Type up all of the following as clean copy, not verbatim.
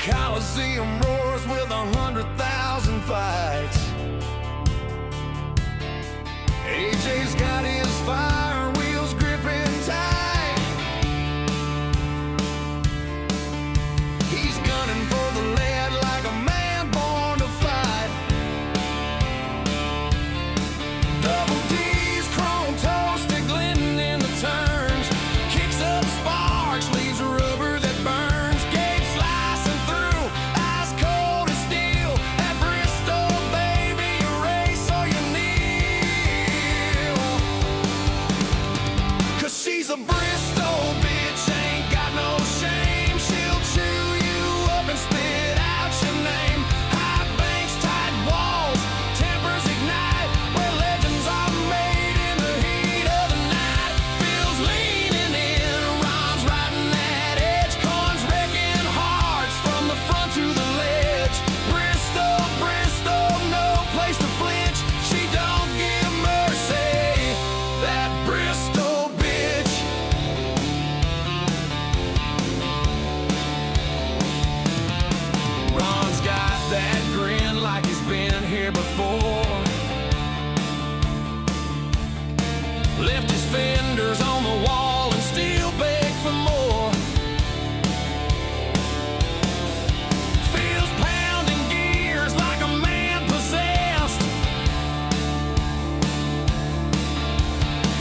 Coliseum roars with 100,000 fights. AJ's got his fire wheels gripping tight. He's gunning for the lead like a man born to fight. Double D's chrome toasted, glinting in the turns. Kicks up sparks, leaves rubber that burns. Gabe slicing through, ice cold as steel. At Bristol, baby, you race or you kneel. 'Cause she's a Bristol bitch, ain't got no shame. She'll chew you up and spit out your name. High banks, tight walls, tempers ignite. Where legends are made in the heat of the night. Feels leaning in, Ron's riding that edge. Corns wrecking hearts from the front to the ledge. Bristol, Bristol, no place to flinch. She don't give mercy, that Bristol bitch. Ron's got that grin like he's been here before. Left his fenders on the wall and still beg for more. Feels pounding gears like a man possessed.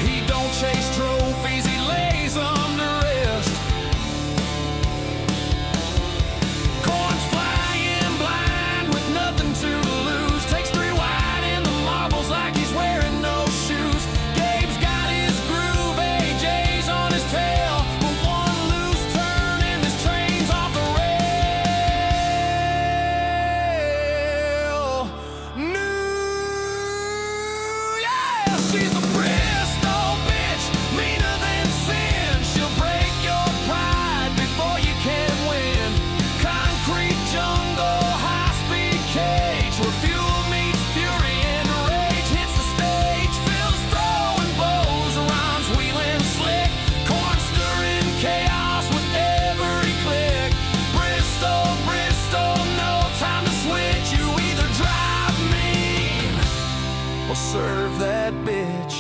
He don't chase trophies, he lays them to rest. Corn's flying blind with nothing to lose. Takes 3 wide in the marbles like he's wearing no shoes. Gabe's got his groove, AJ's on his tail. But one loose turn and this train's off the rail. Yeah, she's a Bristol bitch, meaner than sin. She'll break your pride before you can win. Concrete jungle, high-speed cage, where fuel meets fury and rage hits the stage. Phil's throwing bows, Ron's wheeling slick. Corn stirring chaos with every click. Bristol, Bristol, no time to switch. You either drive mean or serve that bitch.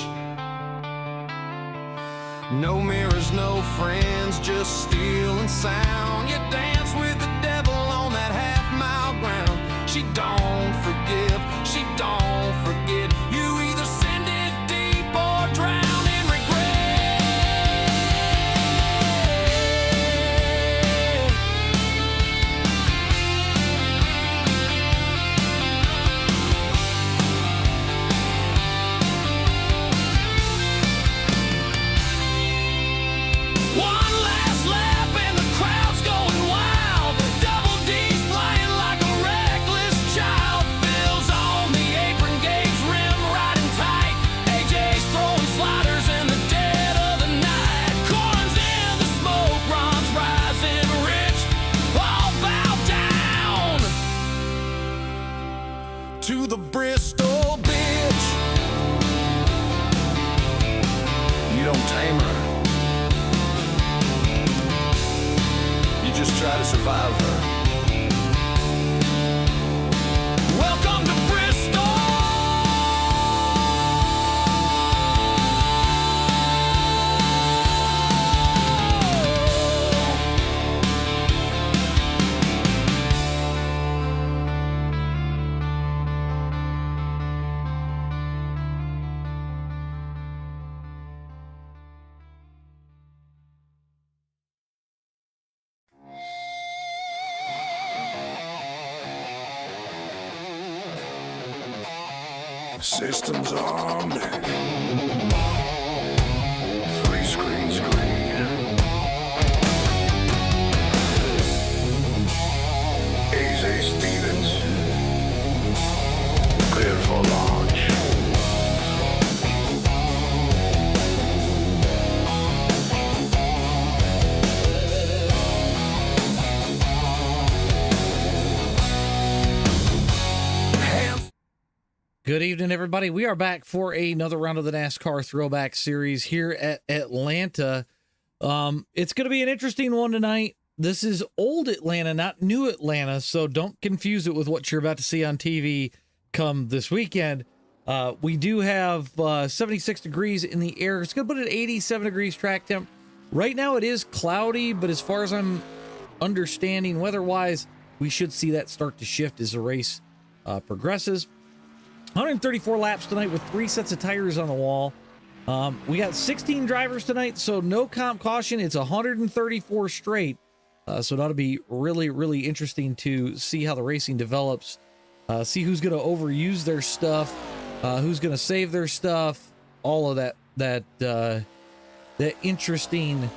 No mirrors, no friends, just steel and sound. You dance with the devil on that half-mile ground. She don't forgive, she don't forget. You either send it deep or drown in regret. One last lap and the crowd's going wild. Double D's flying like a reckless child. Phil's on the apron, Gabe's rim riding tight. AJ's throwing sliders in the dead of the night. Corn's in the smoke, Ron's rising rich. All bow down to the Bristol bitch. You don't tame her, you just try to survive her. Welcome to Bristol. Systems armed. 3 screen. AZ Stevens. Clear for launch. Good evening, everybody. We are back for another round of the NASCAR Throwback Series here at Atlanta. It's going to be an interesting one tonight. this is old Atlanta, not new Atlanta, so don't confuse it with what you're about to see on TV come this weekend. We do have 76 degrees in the air. It's going to put it at 87 degrees track temp. Right now it is cloudy, but as far as I'm understanding weather-wise, we should see that start to shift as the race progresses. 134 laps tonight with 3 sets of tires on the wall. We got 16 drivers tonight, so no comp caution. It's 134 straight. So it ought to be really, really interesting to see how the racing develops. See who's going to overuse their stuff, who's going to save their stuff, all of that interesting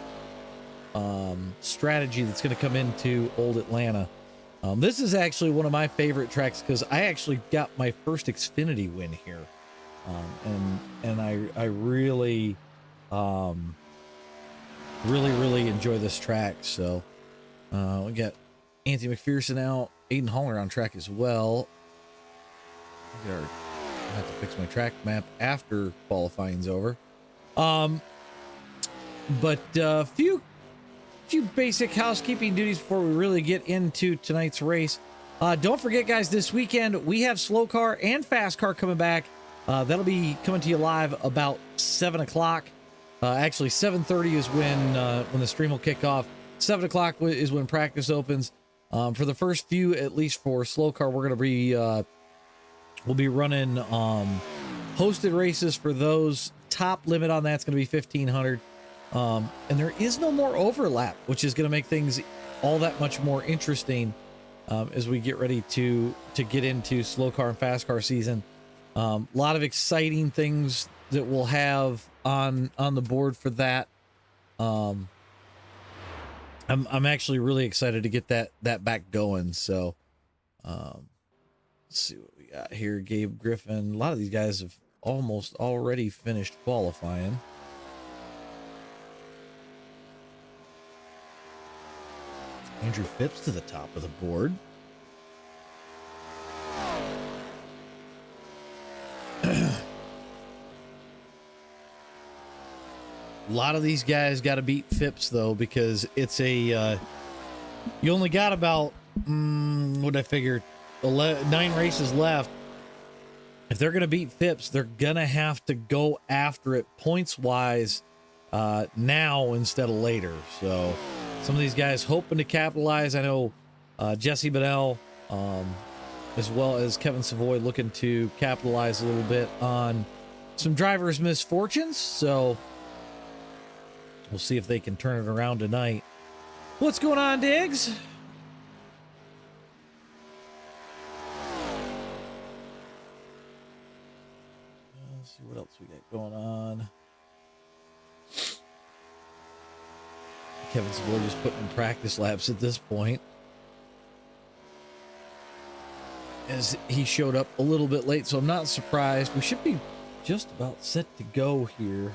strategy that's going to come into old Atlanta. This is actually one of my favorite tracks because I actually got my first Xfinity win here. And I really, really enjoy this track. So, we got Anthony McPherson out, Aiden Haller on track as well. I have to fix my track map after qualifying's over. But a few basic housekeeping duties before we really get into tonight's race. Don't forget, guys, this weekend we have slow car and fast car coming back. That'll be coming to you live about 7 o'clock. Actually, 7:30 is when the stream will kick off. 7 o'clock is when practice opens. For the first few, at least for slow car, we're going to be we'll be running hosted races for those. Top limit on that's going to be 1,500. And there is no more overlap, which is going to make things all that much more interesting as we get ready to get into slow car and fast car season. A lot of exciting things that we'll have on the board for that. I'm actually really excited to get that back going. So let's see what we got here. Gabe Griffin. A lot of these guys have almost already finished qualifying. Andrew Phipps to the top of the board. A lot of these guys got to beat Phipps though, because it's a you only got about what I figure 9 races left. If they're gonna beat Phipps, they're gonna have to go after it points wise now instead of later. So some of these guys hoping to capitalize. I know Jesse Bennell, as well as Kevin Savoy, looking to capitalize a little bit on some drivers' misfortunes. So we'll see if they can turn it around tonight. What's going on, Diggs? Let's see what else we got going on. Kevin Savoy just putting in practice laps at this point, as he showed up a little bit late, so I'm not surprised. We should be just about set to go here.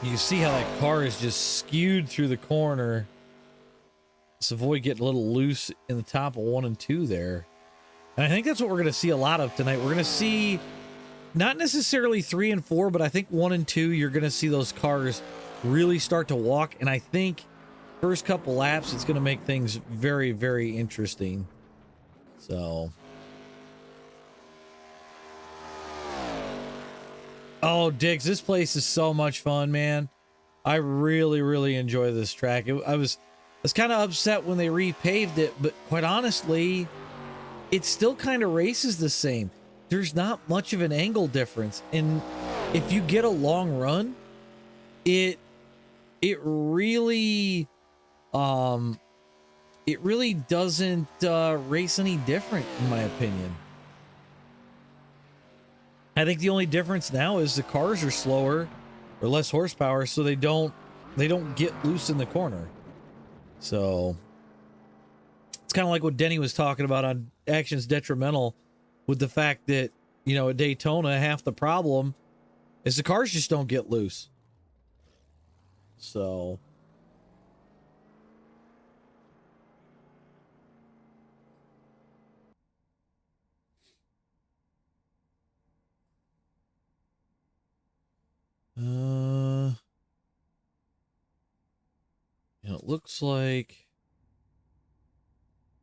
You can see how that car is just skewed through the corner. Savoy getting a little loose in the top of 1 and 2 there. And I think that's what we're going to see a lot of tonight. We're going to see not necessarily 3 and 4, but I think 1 and 2, you're going to see those cars really start to walk. And I think first couple laps, it's going to make things very, very interesting. So. Oh, Diggs, this place is so much fun, man. I really, really enjoy this track. I was kind of upset when they repaved it, but quite honestly, it still kind of races the same. There's not much of an angle difference. And if you get a long run, it really doesn't race any different, in my opinion. I think the only difference now is the cars are slower or less horsepower, so they don't get loose in the corner. So it's kind of like what Denny was talking about on Actions Detrimental, with the fact that, you know, at Daytona, half the problem is the cars just don't get loose. So looks like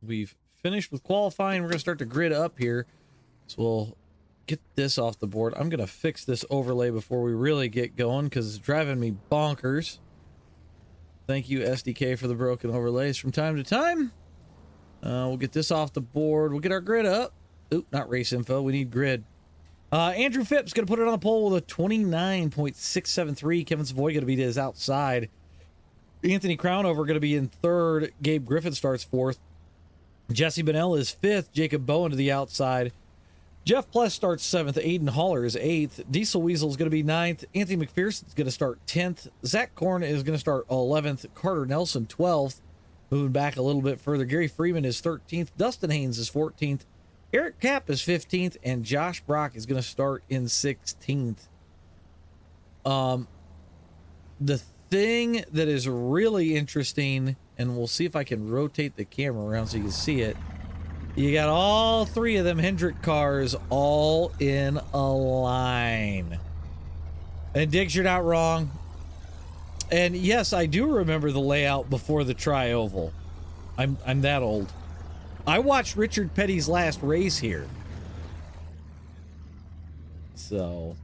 we've finished with qualifying. We're going to start to grid up here. So we'll get this off the board. I'm going to fix this overlay before we really get going because it's driving me bonkers. Thank you, SDK, for the broken overlays from time to time. We'll get this off the board. We'll get our grid up. Oop, not race info. We need grid. Andrew Phipps going to put it on the pole with a 29.673. Kevin Savoy going to be to his outside. Anthony Crownover going to be in third. Gabe Griffin starts fourth. Jesse Bennell is fifth. Jacob Bowen to the outside. Jeff Pless starts seventh. Aiden Haller is eighth. Diesel Weasel is going to be ninth. Anthony McPherson is going to start 10th. Zach Korn is going to start 11th. Carter Nelson 12th. Moving back a little bit further, Gary Freeman is 13th. Dustin Haynes is 14th. Eric Kapp is 15th. And Josh Brock is going to start in 16th. The thing that is really interesting, and we'll see if I can rotate the camera around so you can see it. You got all three of them Hendrick cars all in a line. And Diggs, you're not wrong. And yes, I do remember the layout before the tri-oval. I'm that old. I watched Richard Petty's last race here. So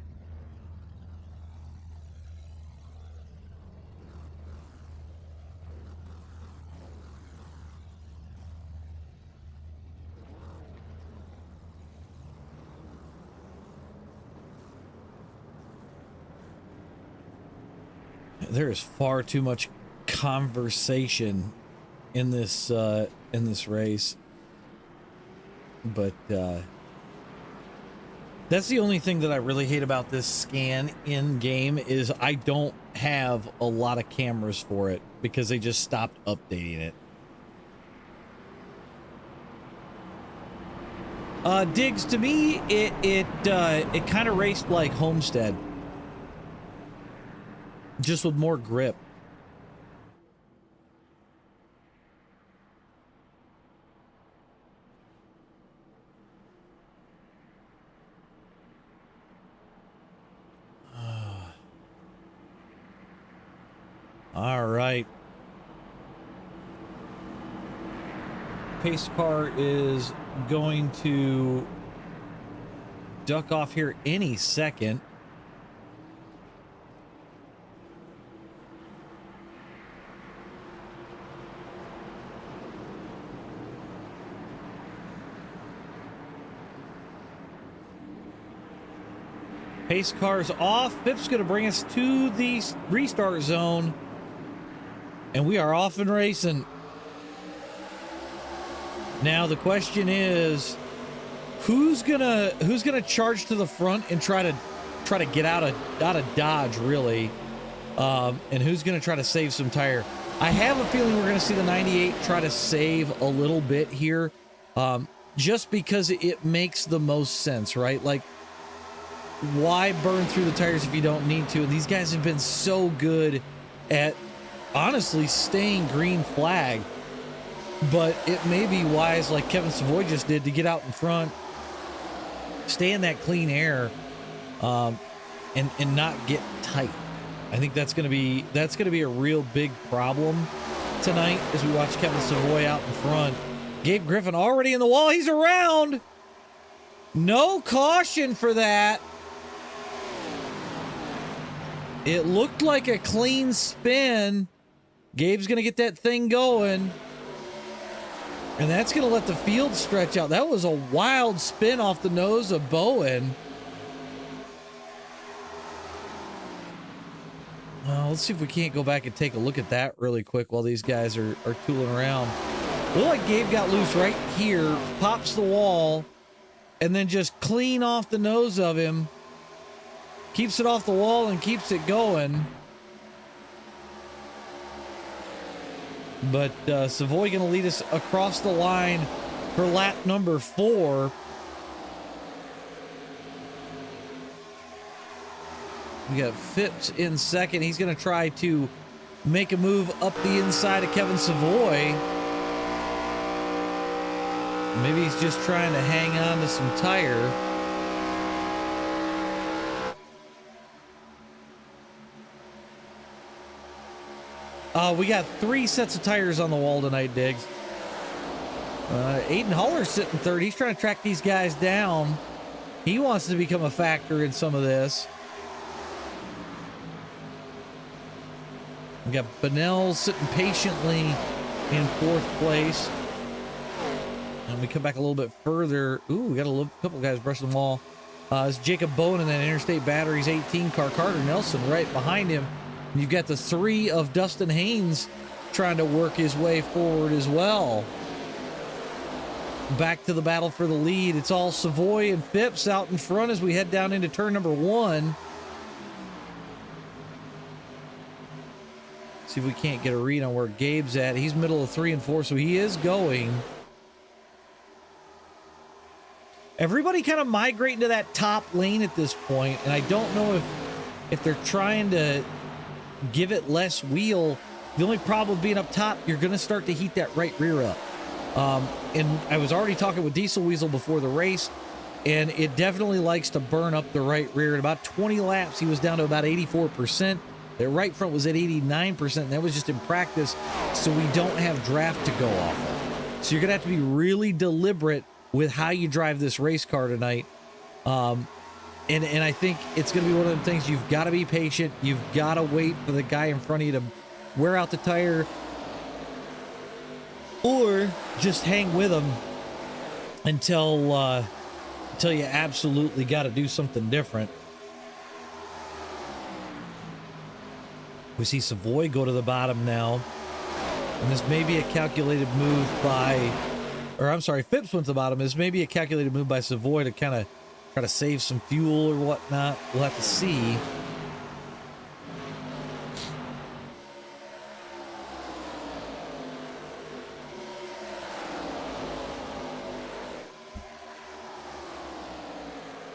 there is far too much conversation in this race, but that's the only thing that I really hate about this scan in game is I don't have a lot of cameras for it because they just stopped updating it. Diggs, to me, it kind of raced like Homestead, just with more grip. All right. Pace car is going to duck off here any second. Pace car's off. Phipps going to bring us to the restart zone. And we are off and racing. Now the question is, who's gonna charge to the front and try to get out of Dodge, really, and who's gonna try to save some tire? I have a feeling we're gonna see the 98 try to save a little bit here, just because it makes the most sense, right? Like, why burn through the tires if you don't need to? And these guys have been so good at, honestly, staying green flag. But it may be wise, like Kevin Savoy just did, to get out in front, stay in that clean air, and not get tight. I think that's gonna be a real big problem tonight as we watch Kevin Savoy out in front. Gabe Griffin already in the wall. He's around. No caution for that. It looked like a clean spin. Gabe's going to get that thing going. And that's going to let the field stretch out. That was a wild spin off the nose of Bowen. Let's see if we can't go back and take a look at that really quick while these guys are tooling around. Looked like Gabe got loose right here, pops the wall, and then just clean off the nose of him. Keeps it off the wall and keeps it going. But Savoy going to lead us across the line for lap number 4. We got Phipps in second. He's going to try to make a move up the inside of Kevin Savoy. Maybe he's just trying to hang on to some tire. We got 3 sets of tires on the wall tonight, Diggs. Aiden Haller's sitting third. He's trying to track these guys down. He wants to become a factor in some of this. We got Benell sitting patiently in 4th place. And we come back a little bit further. Ooh, we got a couple guys brushing the wall. It's Jacob Bowen in that Interstate Batteries 18 car. Carter Nelson right behind him. You've got the 3 of Dustin Haynes trying to work his way forward as well. Back to the battle for the lead. It's all Savoy and Phipps out in front as we head down into turn number 1. See if we can't get a read on where Gabe's at. He's middle of 3 and 4, so he is going. Everybody kind of migrating to that top lane at this point, and I don't know if they're trying to give it less wheel. The only problem with being up top, you're going to start to heat that right rear up. And I was already talking with Diesel Weasel before the race, and it definitely likes to burn up the right rear. In about 20 laps, he was down to about 84%. The right front was at 89%, and that was just in practice, so we don't have draft to go off of. So you're going to have to be really deliberate with how you drive this race car tonight. And I think it's going to be one of the things you've got to be patient. You've got to wait for the guy in front of you to wear out the tire, or just hang with him until you absolutely got to do something different. We see Savoy go to the bottom now, and this may be a calculated move by, or I'm sorry, Phipps went to the bottom. This may be a calculated move by Savoy to kind of try to save some fuel or whatnot. We'll have to see.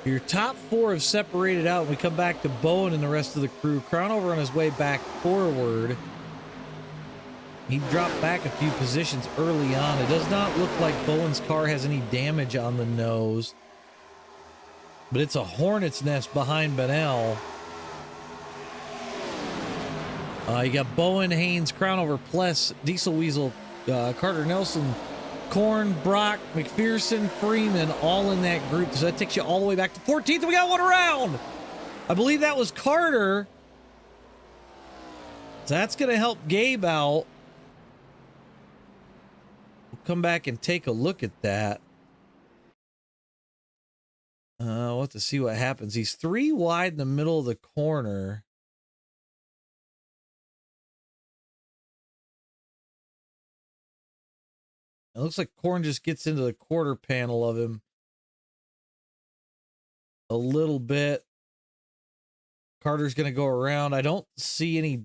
Your top 4 have separated out. We come back to Bowen and the rest of the crew. Crownover on his way back forward. He dropped back a few positions early on. It does not look like Bowen's car has any damage on the nose, but it's a hornet's nest behind Benell. You got Bowen, Haynes, Crownover, Pless, Diesel Weasel, Carter Nelson, Korn, Brock, McPherson, Freeman, all in that group. So that takes you all the way back to 14th. We got one around. I believe that was Carter. So that's going to help Gabe out. We'll come back and take a look at that. We'll have to see what happens. He's 3 wide in the middle of the corner. It looks like Korn just gets into the quarter panel of him a little bit. Carter's going to go around. I don't see any.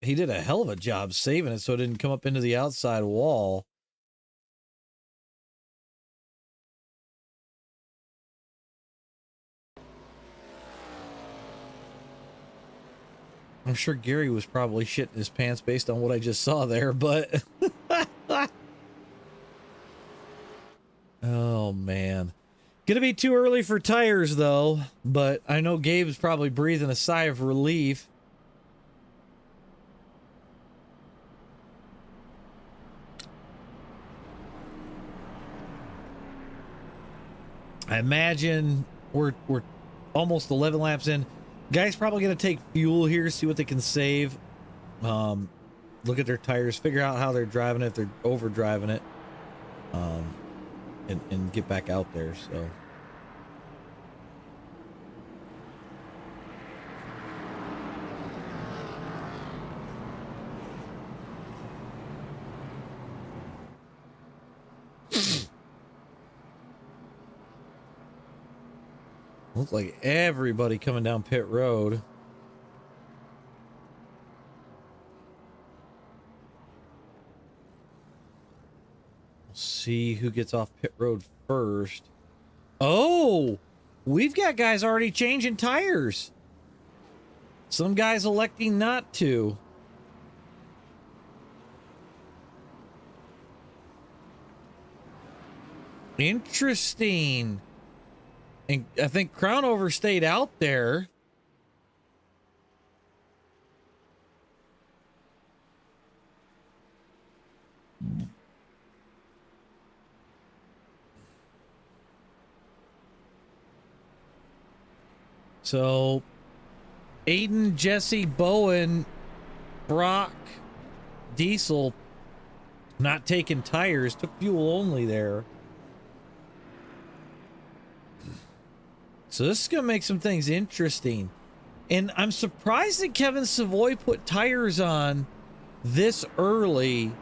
He did a hell of a job saving it so it didn't come up into the outside wall. I'm sure Gary was probably shitting his pants based on what I just saw there, but oh man. Gonna be too early for tires though, but I know Gabe's probably breathing a sigh of relief. I imagine we're almost 11 laps in. Guys probably going to take fuel here, see what they can save. Look at their tires, figure out how they're driving it, if they're over driving it, and get back out there. So look like everybody coming down pit road. We'll see who gets off pit road first. Oh, we've got guys already changing tires. Some guys electing not to. Interesting. And I think Crownover stayed out there. So Aiden, Jesse, Bowen, Brock, Diesel not taking tires, took fuel only there. So this is going to make some things interesting. And I'm surprised that Kevin Savoy put tires on this early,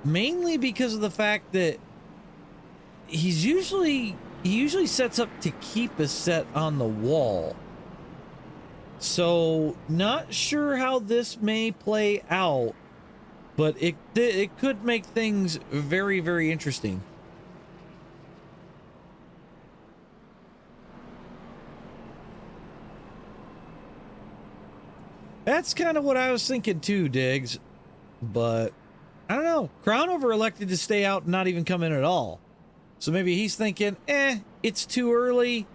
mainly because of the fact that he usually sets up to keep a set on the wall. So not sure how this may play out, but it could make things very, very interesting. That's kind of what I was thinking too, Diggs. But I don't know. Crownover elected to stay out and not even come in at all. So maybe he's thinking, it's too early.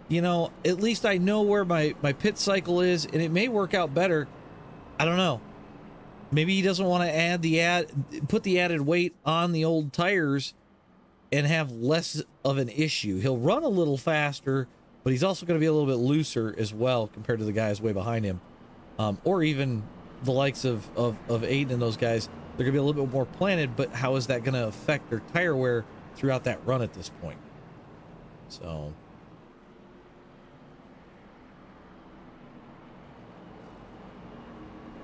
You know, at least I know where my pit cycle is, and it may work out better. I don't know. Maybe he doesn't want to put the added weight on the old tires and have less of an issue. He'll run a little faster, but he's also going to be a little bit looser as well compared to the guys way behind him. Or even the likes of Aiden and those guys. They're going to be a little bit more planted, but how is that going to affect their tire wear throughout that run at this point? So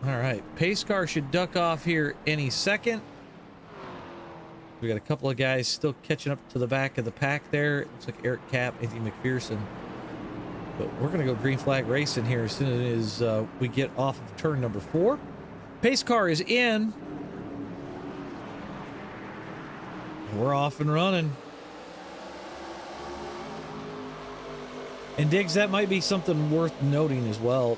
all right, pace car should duck off here any second. We got a couple of guys still catching up to the back of the pack there. Looks like Eric Cap, Anthony McPherson. But we're going to go green flag racing here as soon as we get off of turn number 4. Pace car is in. We're off and running. And Diggs, that might be something worth noting as well.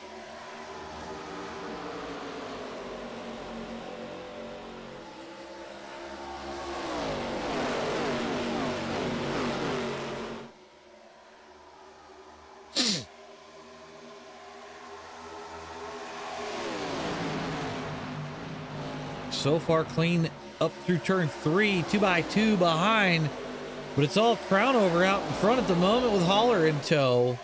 So far clean up through turn 3, 2x2 behind, but it's all Crownover out in front at the moment with Holler in tow.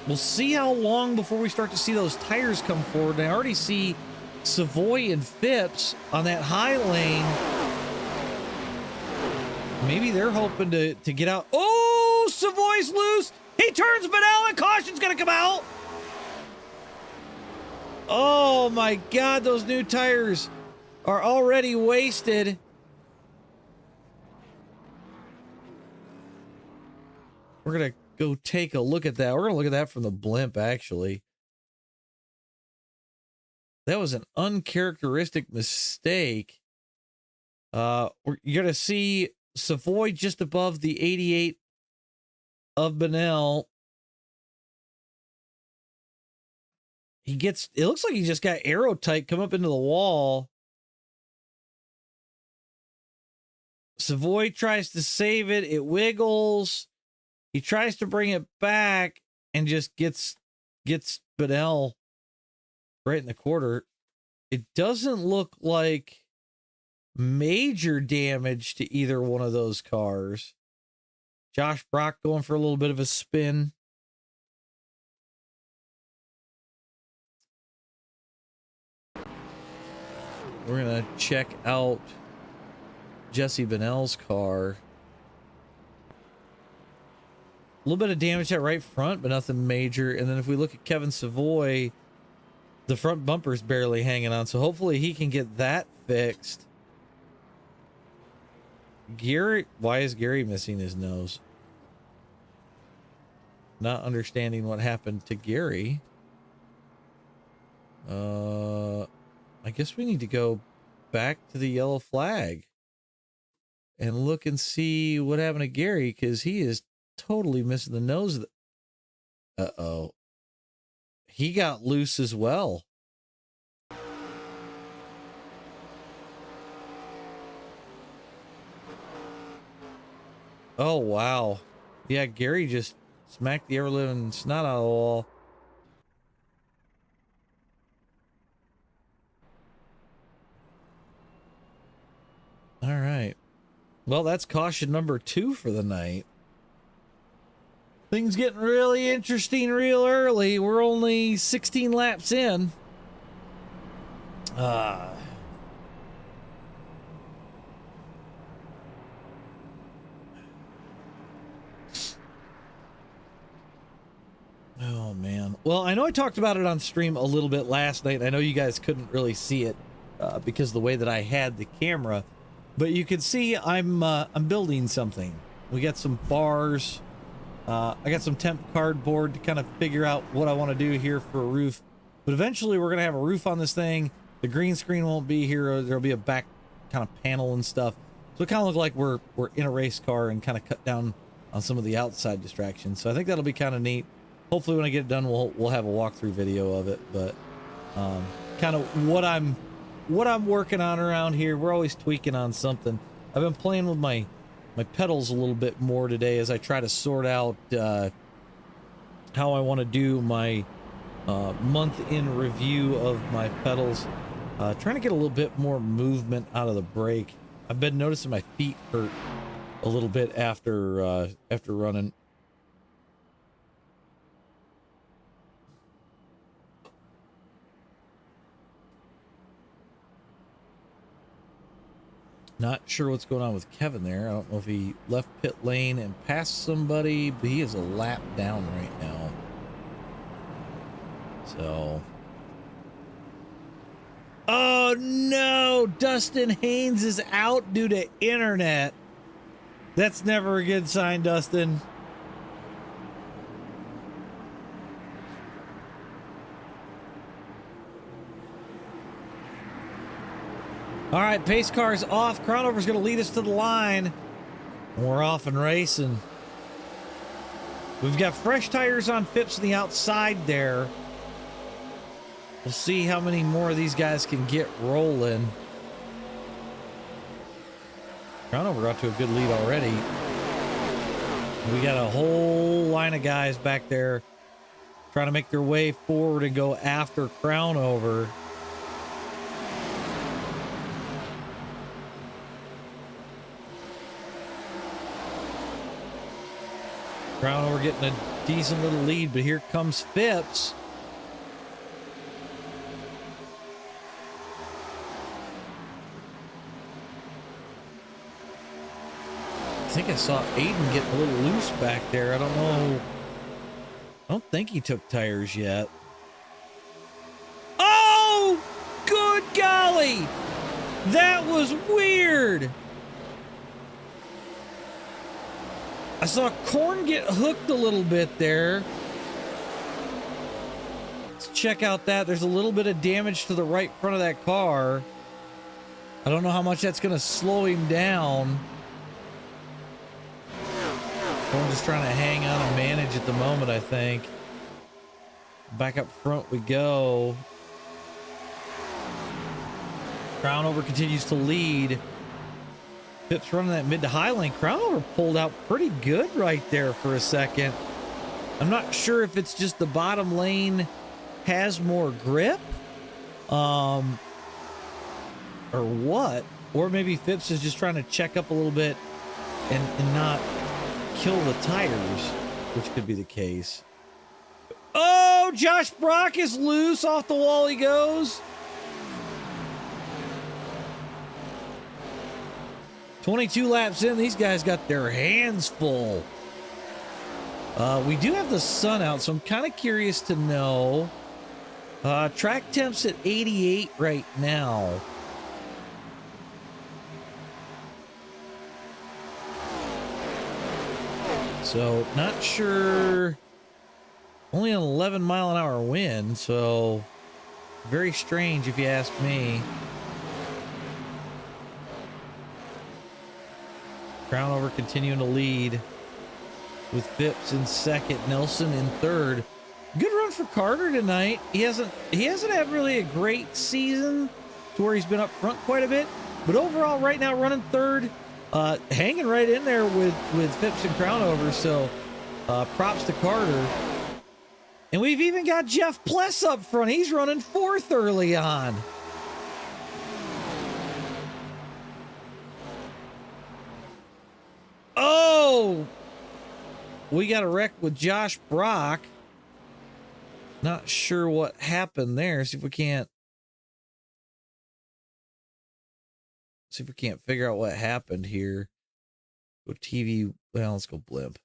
We'll see how long before we start to see those tires come forward. And I already see Savoy and Phipps on that high lane. Maybe they're hoping to get out. Oh, Savoy's loose. He turns Benell and caution's gonna come out. Oh my God, those new tires are already wasted. We're going to go take a look at that. We're going to look at that from the blimp, actually. That was an uncharacteristic mistake. You're going to see Savoy just above the 88 of Benell. It looks like he just got aero tight, come up into the wall. Savoy tries to save it. It wiggles. He tries to bring it back and just gets Benell right in the quarter. It doesn't look like major damage to either one of those cars. Josh Brock going for a little bit of a spin. We're going to check out Jesse Benell's car. A little bit of damage at right front, but nothing major. And then if we look at Kevin Savoy, the front bumper's barely hanging on. So hopefully he can get that fixed. Gary, why is Gary missing his nose? Not understanding what happened to Gary. I guess we need to go back to the yellow flag and look and see what happened to Gary, because he is totally missing the nose. Uh-oh. He got loose as well. Oh, wow. Yeah, Gary just smacked the ever-living snot out of the wall. All right. Well, that's caution number 2 for the night. Things getting really interesting real early. We're only 16 laps in. Oh, man. Well, I know I talked about it on stream a little bit last night. I know you guys couldn't really see it because of the way that I had the camera. But you can see I'm building something. We got some bars. I got some temp cardboard to kind of figure out what I want to do here for a roof. But eventually we're going to have a roof on this thing. The green screen won't be here. There'll be a back kind of panel and stuff. So it kind of look like we're in a race car and kind of cut down on some of the outside distractions. So I think that'll be kind of neat. Hopefully when I get it done, we'll have a walkthrough video of it. But kind of what I'm working on around here, we're always tweaking on something. I've been playing with my pedals a little bit more today as I try to sort out how I want to do my month in review of my pedals. Trying to get a little bit more movement out of the brake. I've been noticing my feet hurt a little bit after running. Not sure what's going on with Kevin there. I don't know if he left pit lane and passed somebody, but he is a lap down right now. So. Oh no! Dustin Haynes is out due to internet. That's never a good sign, Dustin. All right, pace car's off. Crownover's going to lead us to the line. We're off and racing. We've got fresh tires on Phipps on the outside there. We'll see how many more of these guys can get rolling. Crownover got to a good lead already. We got a whole line of guys back there trying to make their way forward and go after Crownover. Crownover getting a decent little lead, but here comes Phipps. I think I saw Aiden getting a little loose back there. I don't know. I don't think he took tires yet. Oh, good golly. That was weird. I saw Corn get hooked a little bit there. Let's check out that. There's a little bit of damage to the right front of that car. I don't know how much that's going to slow him down. Corn just trying to hang on and manage at the moment, I think. Back up front we go. Crownover continues to lead. Phipps running that mid to high lane. Crownover pulled out pretty good right there for a second. I'm not sure if it's just the bottom lane has more grip, or what, or maybe Phipps is just trying to check up a little bit and not kill the tires, which could be the case. Oh, Josh Brock is loose. Off the wall he goes. 22 laps in, these guys got their hands full. We do have the sun out, so I'm kind of curious to know. Track temps at 88 right now. So not sure. Only an 11-mile-an-hour wind, so very strange if you ask me. Crownover continuing to lead with Phipps in second, Nelson in third. Good run for Carter tonight. He hasn't had really a great season to where he's been up front quite a bit, but overall right now running third, hanging right in there with Phipps and Crownover. So props to Carter. And we've even got Jeff Pless up front. He's running fourth early on. Oh, we got a wreck with Josh Brock. Not sure what happened there. See if we can't figure out what happened here. Go TV. Well, let's go blimp.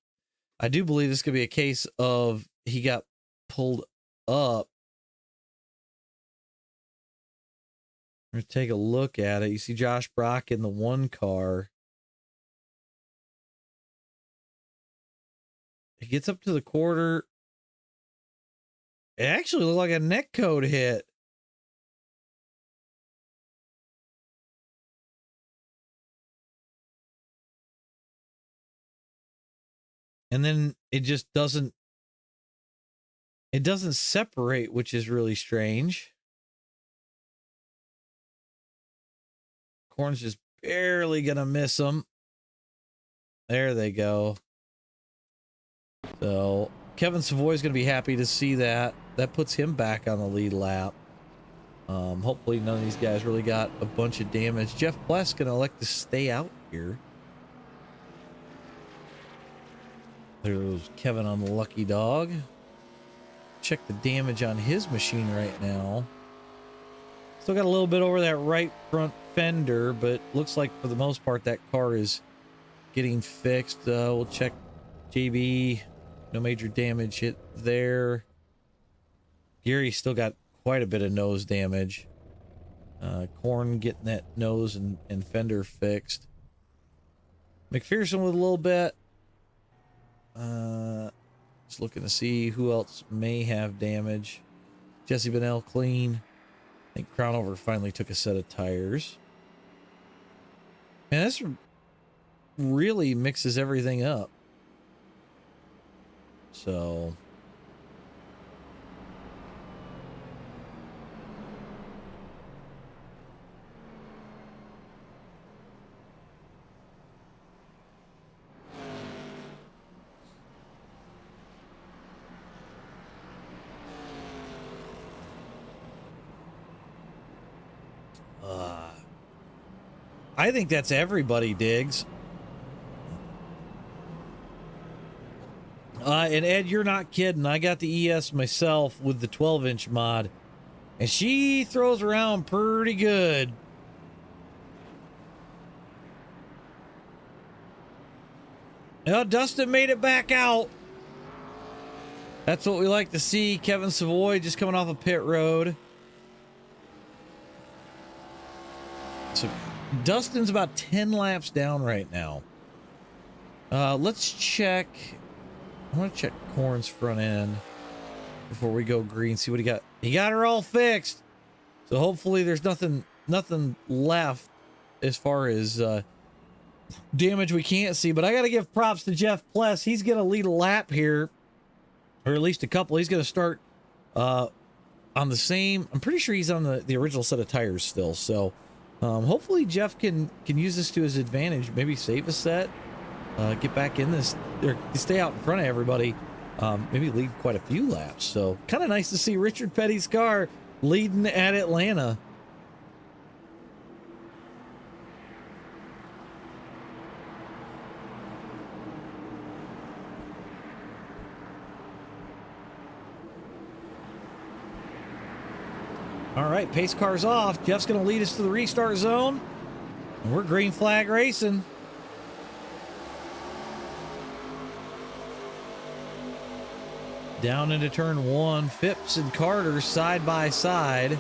I do believe this could be a case of he got pulled up. We're gonna take a look at it. You see Josh Brock in the one car. He gets up to the quarter. It actually looked like a neck code hit. And then it just doesn't separate, which is really strange. Corn's just barely gonna miss him. There they go. So Kevin Savoy's gonna be happy to see that. That puts him back on the lead lap. Hopefully none of these guys really got a bunch of damage. Jeff Pless gonna elect to stay out here. There's Kevin on the lucky dog. Check the damage on his machine right now. Still got a little bit over that right front fender, but looks like for the most part that car is getting fixed. We'll check JB. No major damage hit there. Gary still got quite a bit of nose damage. Corn getting that nose and fender fixed. McPherson with a little bit. Just looking to see who else may have damage. Jesse Bennell clean. I think Crownover finally took a set of tires. And this really mixes everything up. So I think that's everybody, Diggs. And Ed, you're not kidding. I got the ES myself with the 12-inch mod, and she throws around pretty good. Dustin made it back out. That's what we like to see. Kevin Savoy just coming off a pit road. So Dustin's about 10 laps down right now. Let's check. I want to check Corn's front end before we go green. See what he got. He got her all fixed. So hopefully there's nothing left as far as damage we can't see. But I got to give props to Jeff Pless. He's going to lead a lap here, or at least a couple. He's going to start on the same. I'm pretty sure he's on the original set of tires still. So hopefully Jeff can use this to his advantage. Maybe save a set, get back in this, or stay out in front of everybody. Maybe lead quite a few laps. So kind of nice to see Richard Petty's car leading at Atlanta. All right, pace car's off. Jeff's going to lead us to the restart zone. And we're green flag racing. Down into turn one. Phipps and Carter side by side.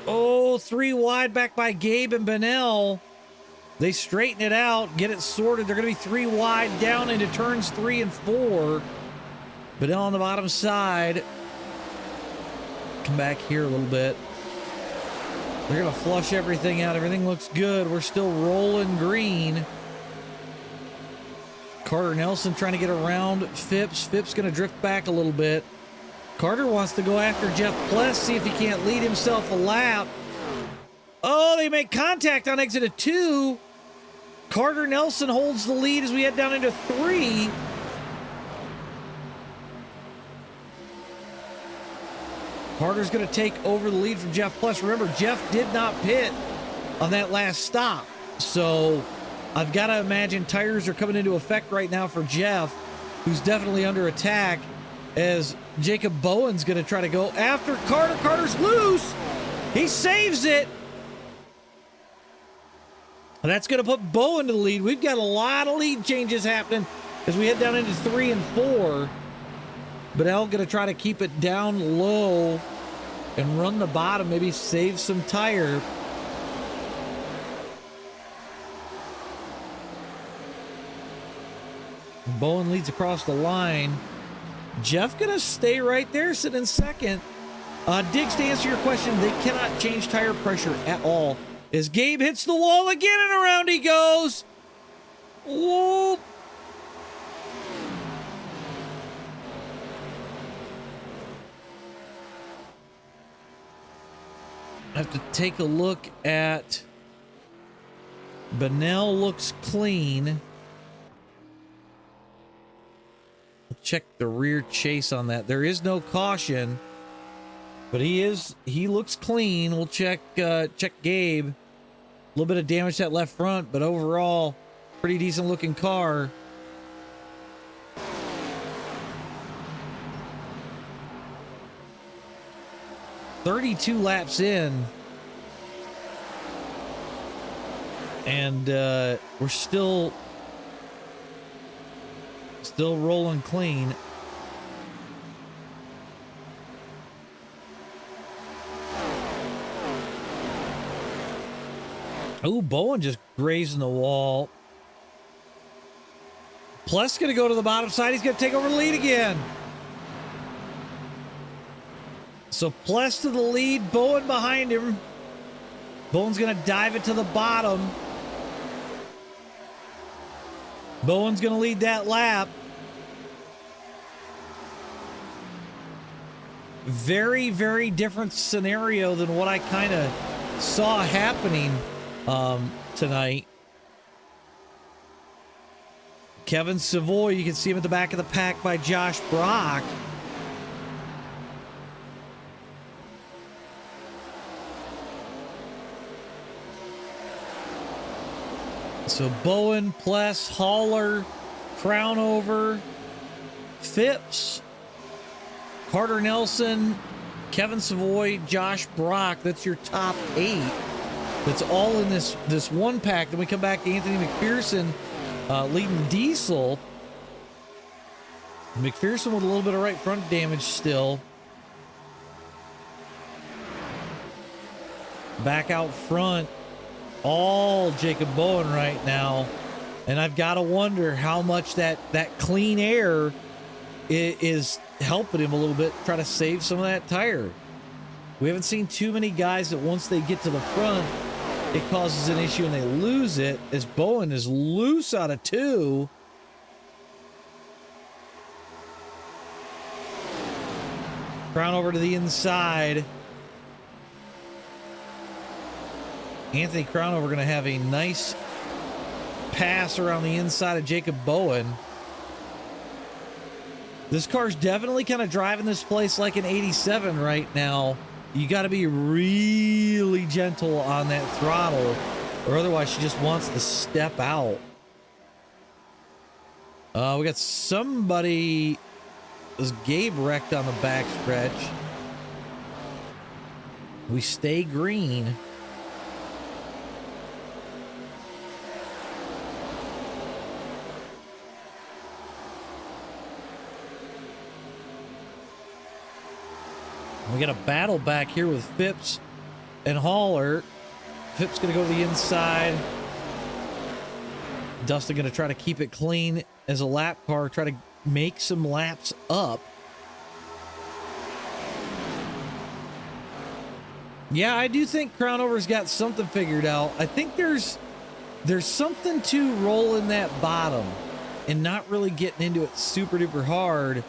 Oh, 3 wide back by Gabe and Bennell. They straighten it out, get it sorted. They're going to be 3 wide down into turns 3 and 4. Bennell on the bottom side. Come back here a little bit. They're going to flush everything out. Everything looks good. We're still rolling green. Carter Nelson trying to get around Phipps. Phipps going to drift back a little bit. Carter wants to go after Jeff Pless, see if he can't lead himself a lap. Oh, they make contact on exit of 2. Carter Nelson holds the lead as we head down into 3. Carter's going to take over the lead from Jeff Pless. Remember, Jeff did not pit on that last stop. So I've got to imagine tires are coming into effect right now for Jeff, who's definitely under attack, as Jacob Bowen's going to try to go after Carter. Carter's loose. He saves it. And that's going to put Bowen to the lead. We've got a lot of lead changes happening as we head down into 3 and 4. But L going to try to keep it down low and run the bottom, maybe save some tire. Bowen leads across the line. Jeff gonna stay right there, sitting in second. Diggs, to answer your question, they cannot change tire pressure at all. As Gabe hits the wall again and around he goes. Whoop. I have to take a look at Benell. Looks clean. Check the rear chase on that. There is no caution, but he looks clean. We'll check Gabe. A little bit of damage to that left front, but overall pretty decent looking car. "32 laps in, and we're still rolling clean." Oh, Bowen just grazing the wall. Plus going to go to the bottom side. He's going to take over the lead again. So Pless to the lead, Bowen behind him. Bowen's going to dive it to the bottom. Bowen's going to lead that lap. Very, very different scenario than what I kind of saw happening tonight. Kevin Savoy, you can see him at the back of the pack by Josh Brock. So Bowen, Pless, Haller, Crownover, Phipps, Carter Nelson, Kevin Savoy, Josh Brock. That's your top 8. That's all in this one pack. Then we come back to Anthony McPherson leading Diesel. McPherson with a little bit of right front damage still. Back out front, all Jacob Bowen right now. And I've got to wonder how much that clean air is helping him a little bit, try to save some of that tire. We haven't seen too many guys that once they get to the front, it causes an issue and they lose it, as Bowen is loose out of 2. Crown over to the inside. Anthony Crownover going to have a nice pass around the inside of Jacob Bowen. This car's definitely kind of driving this place like an 87 right now. You got to be really gentle on that throttle, or otherwise she just wants to step out. We got somebody. This Gabe wrecked on the back stretch. We stay green. We got a battle back here with Phipps and Haller. Phipps going to go to the inside. Dustin going to try to keep it clean as a lap car, try to make some laps up. Yeah, I do think Crownover's got something figured out. I think there's something to rolling that bottom and not really getting into it super duper hard,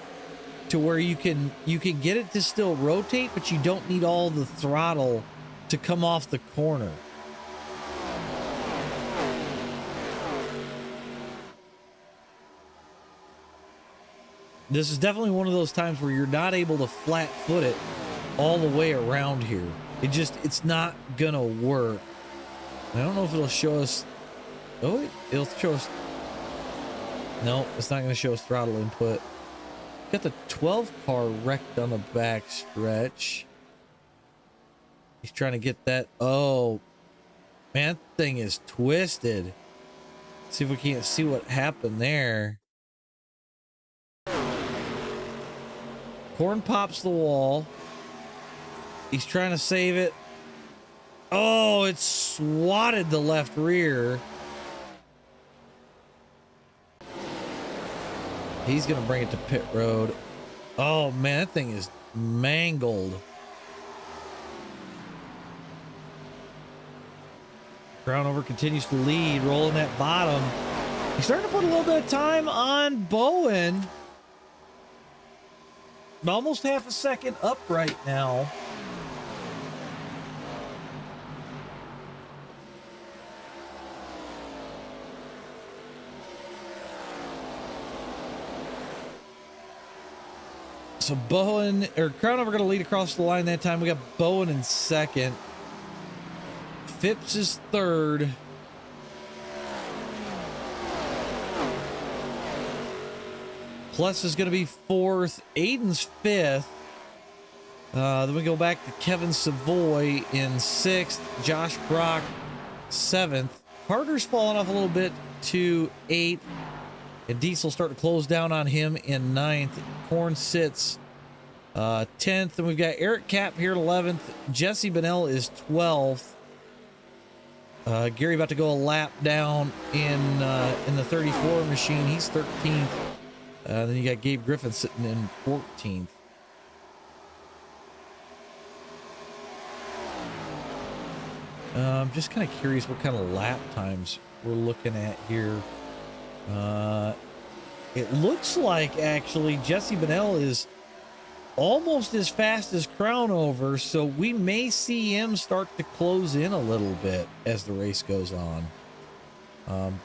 to where you can get it to still rotate, but you don't need all the throttle to come off the corner. This is definitely one of those times where you're not able to flat foot it all the way around here. It's not gonna work. I don't know if it'll show us. Oh, it'll show us. No, it's not going to show us throttle input. Got the 12 car wrecked on the back stretch. He's trying to get that. Oh, man, that thing is twisted. See if we can't see what happened there. Corn pops the wall. He's trying to save it. Oh, it swatted the left rear. He's going to bring it to pit road. Oh, man, that thing is mangled. Crownover continues to lead, rolling that bottom. He's starting to put a little bit of time on Bowen. Almost half a second up right now. So Bowen, or Crownover going to lead across the line that time. We got Bowen in second. Phipps is third. Plus is going to be fourth. Aiden's fifth. Then we go back to Kevin Savoy in sixth. Josh Brock seventh. Carter's fallen off a little bit to eighth. And Diesel start to close down on him in ninth. Korn sits 10th. And we've got Eric Kapp here at 11th. Jesse Bennell is 12th. Gary about to go a lap down in the 34 machine. He's 13th. Then you got Gabe Griffin sitting in 14th. I'm just kind of curious what kind of lap times we're looking at here. It looks like actually Jesse Bennell is almost as fast as Crownover, so we may see him start to close in a little bit as the race goes on.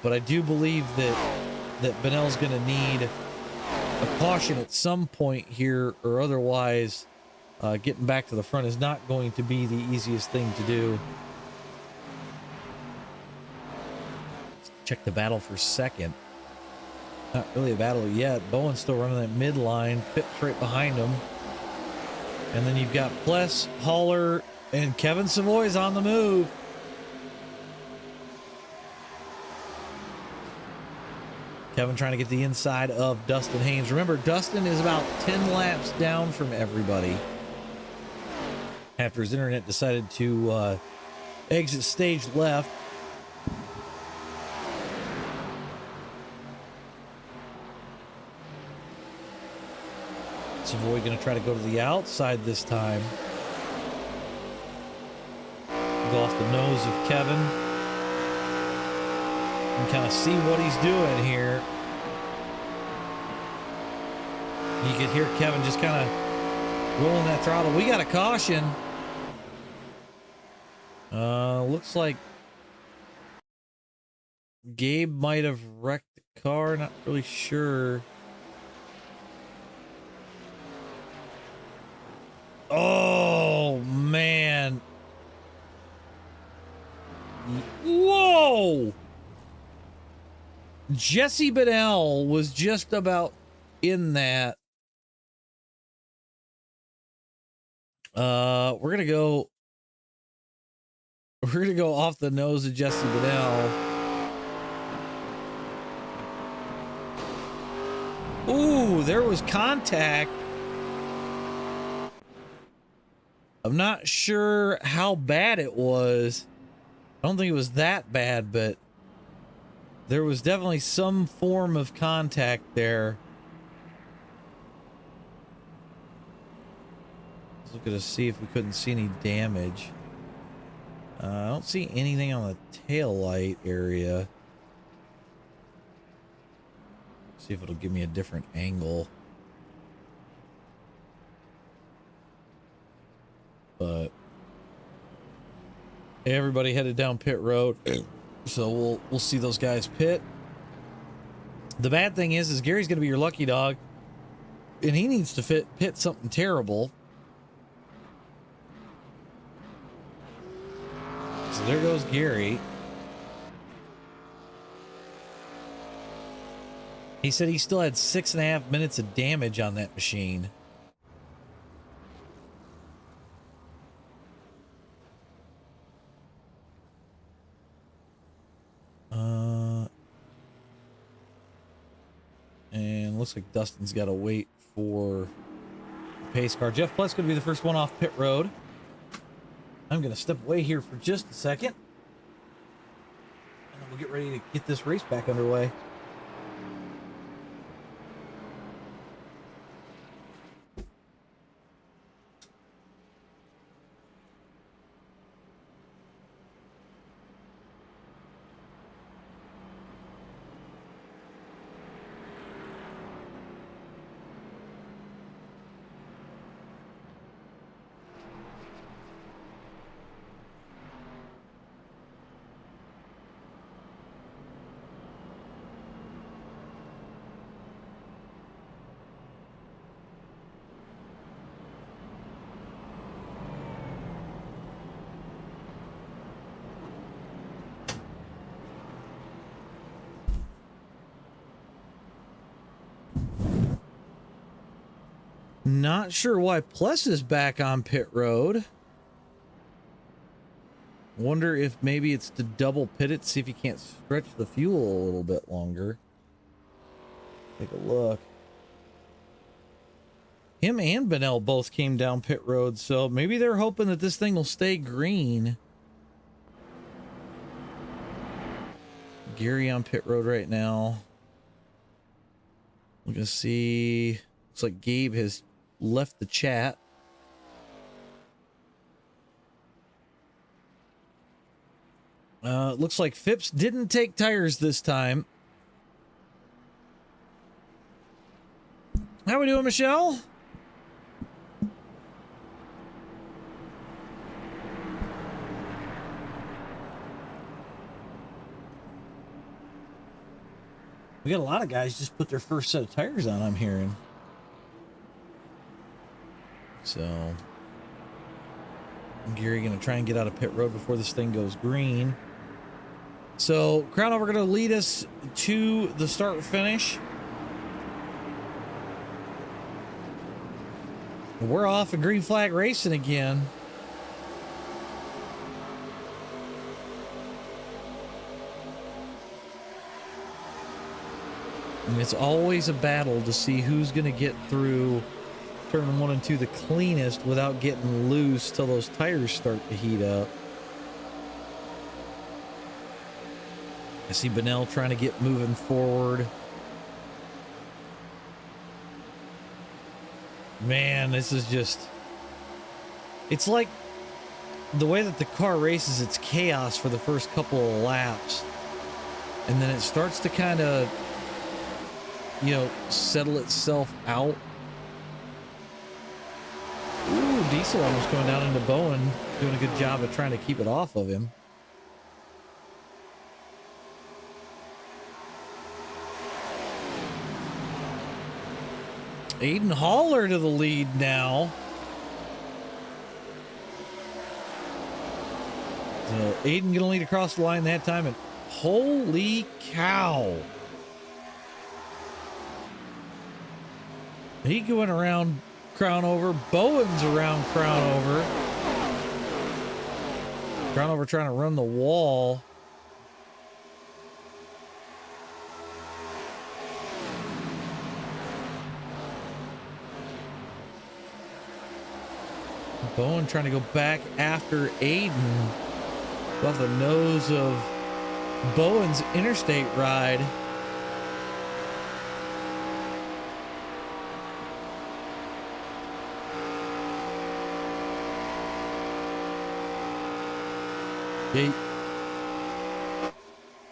But I do believe that Bennell's going to need a caution at some point here, or otherwise getting back to the front is not going to be the easiest thing to do. Check the battle for second. Not really a battle yet. Bowen's still running that midline. Phipps right behind him. And then you've got Pless, Haller, and Kevin Savoy's on the move. Kevin trying to get the inside of Dustin Haynes. Remember, Dustin is about 10 laps down from everybody after his internet decided to exit stage left. Savoy going to try to go to the outside this time. Go off the nose of Kevin. And kind of see what he's doing here. You could hear Kevin just kind of rolling that throttle. We got a caution. Looks like Gabe might have wrecked the car. Not really sure. Oh, man. Whoa. Jesse Bennell was just about in that. We're going to go off the nose of Jesse Bennell. Ooh, there was contact. I'm not sure how bad it was. I don't think it was that bad, but there was definitely some form of contact there. Let's look at to see if we couldn't see any damage. I don't see anything on the tail light area. See if it'll give me a different angle. But everybody headed down pit road, so we'll see those guys pit. The bad thing is Gary's going to be your lucky dog, and he needs to pit something terrible. So there goes Gary. He said he still had 6.5 minutes of damage on that machine. And looks like Dustin's got to wait for the pace car. Jeff Plutt's going to be the first one off pit road. I'm going to step away here for just a second. And then we'll get ready to get this race back underway. Not sure why Plus is back on pit road. Wonder if maybe it's to double pit it, see if he can't stretch the fuel a little bit longer. Take a look. Him and Benell both came down pit road, so maybe they're hoping that this thing will stay green. Gary on pit road right now. We're gonna see. Looks like Gabe has left the chat. Looks like Phipps didn't take tires this time. How we doing, Michelle? We got a lot of guys just put their first set of tires on, I'm hearing. So, Gary going to try and get out of pit road before this thing goes green. So, Crown Over going to lead us to the start finish. We're off and green flag racing again. And it's always a battle to see who's going to get through turn 1 and 2 the cleanest without getting loose till those tires start to heat up. I see Benell trying to get moving forward. Man, this is just... It's like the way that the car races, it's chaos for the first couple of laps. And then it starts to kind of, you know, settle itself out. Ooh, Diesel almost going down into Bowen, doing a good job of trying to keep it off of him. Aiden Haller to the lead now. So Aiden gonna lead across the line that time, and holy cow. He going around Crown Over. Bowen's around Crown Over. Crown Over trying to run the wall. Bowen trying to go back after Aiden off the nose of Bowen's interstate ride.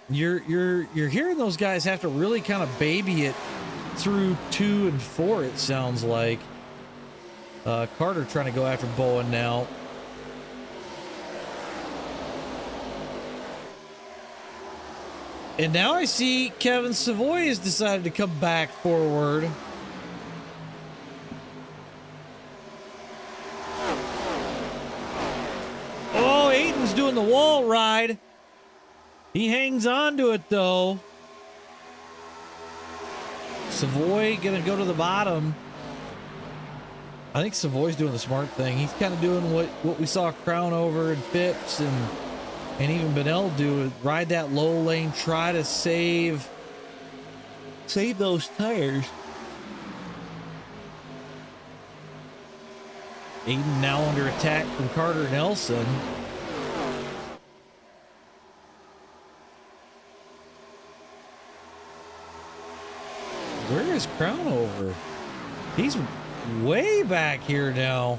You're hearing those guys have to really kind of baby it through 2 and 4, it sounds like. Carter trying to go after Bowen now. And now I see Kevin Savoy has decided to come back forward. Oh, Aiden's doing the wall ride. He hangs on to it though. Savoy gonna go to the bottom. I think Savoy's doing the smart thing. He's kind of doing what we saw Crown over and Phipps and even Benell do, ride that low lane, try to save those tires. Aiden now under attack from Carter Nelson. Where is Crown over? He's way back here now.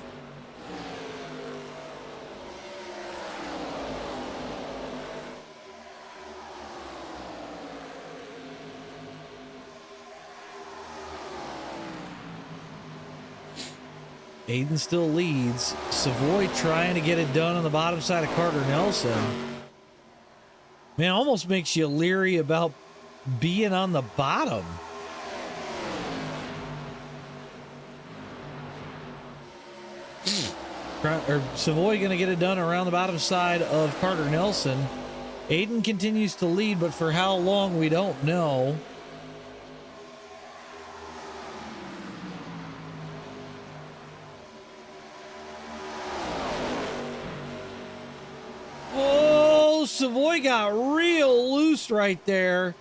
Aiden still leads. Savoy trying to get it done on the bottom side of Carter Nelson. Man, almost makes you leery about being on the bottom. Savoy going to get it done around the bottom side of Carter Nelson. Aiden continues to lead, but for how long, we don't know. Oh, Savoy got real loose right there.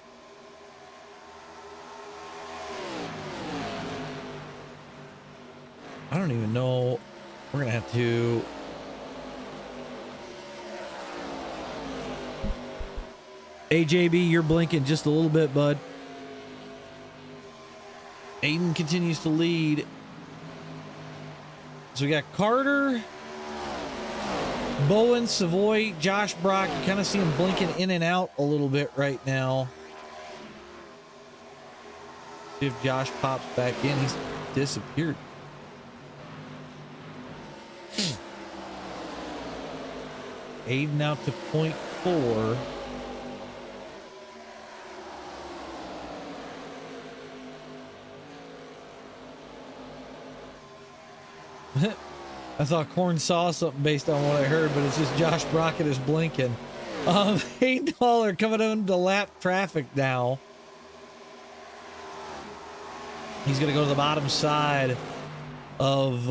I don't even know. We're going to have to... AJB, you're blinking just a little bit, bud. Aiden continues to lead. So we got Carter, Bowen, Savoy, Josh Brock. You kind of see him blinking in and out a little bit right now. See if Josh pops back in. He's disappeared. Aiden out to 0.4. I thought Corn saw something based on what I heard, but it's just Josh Brockett is blinking. Aiden Haller coming into lap traffic now. He's going to go to the bottom side of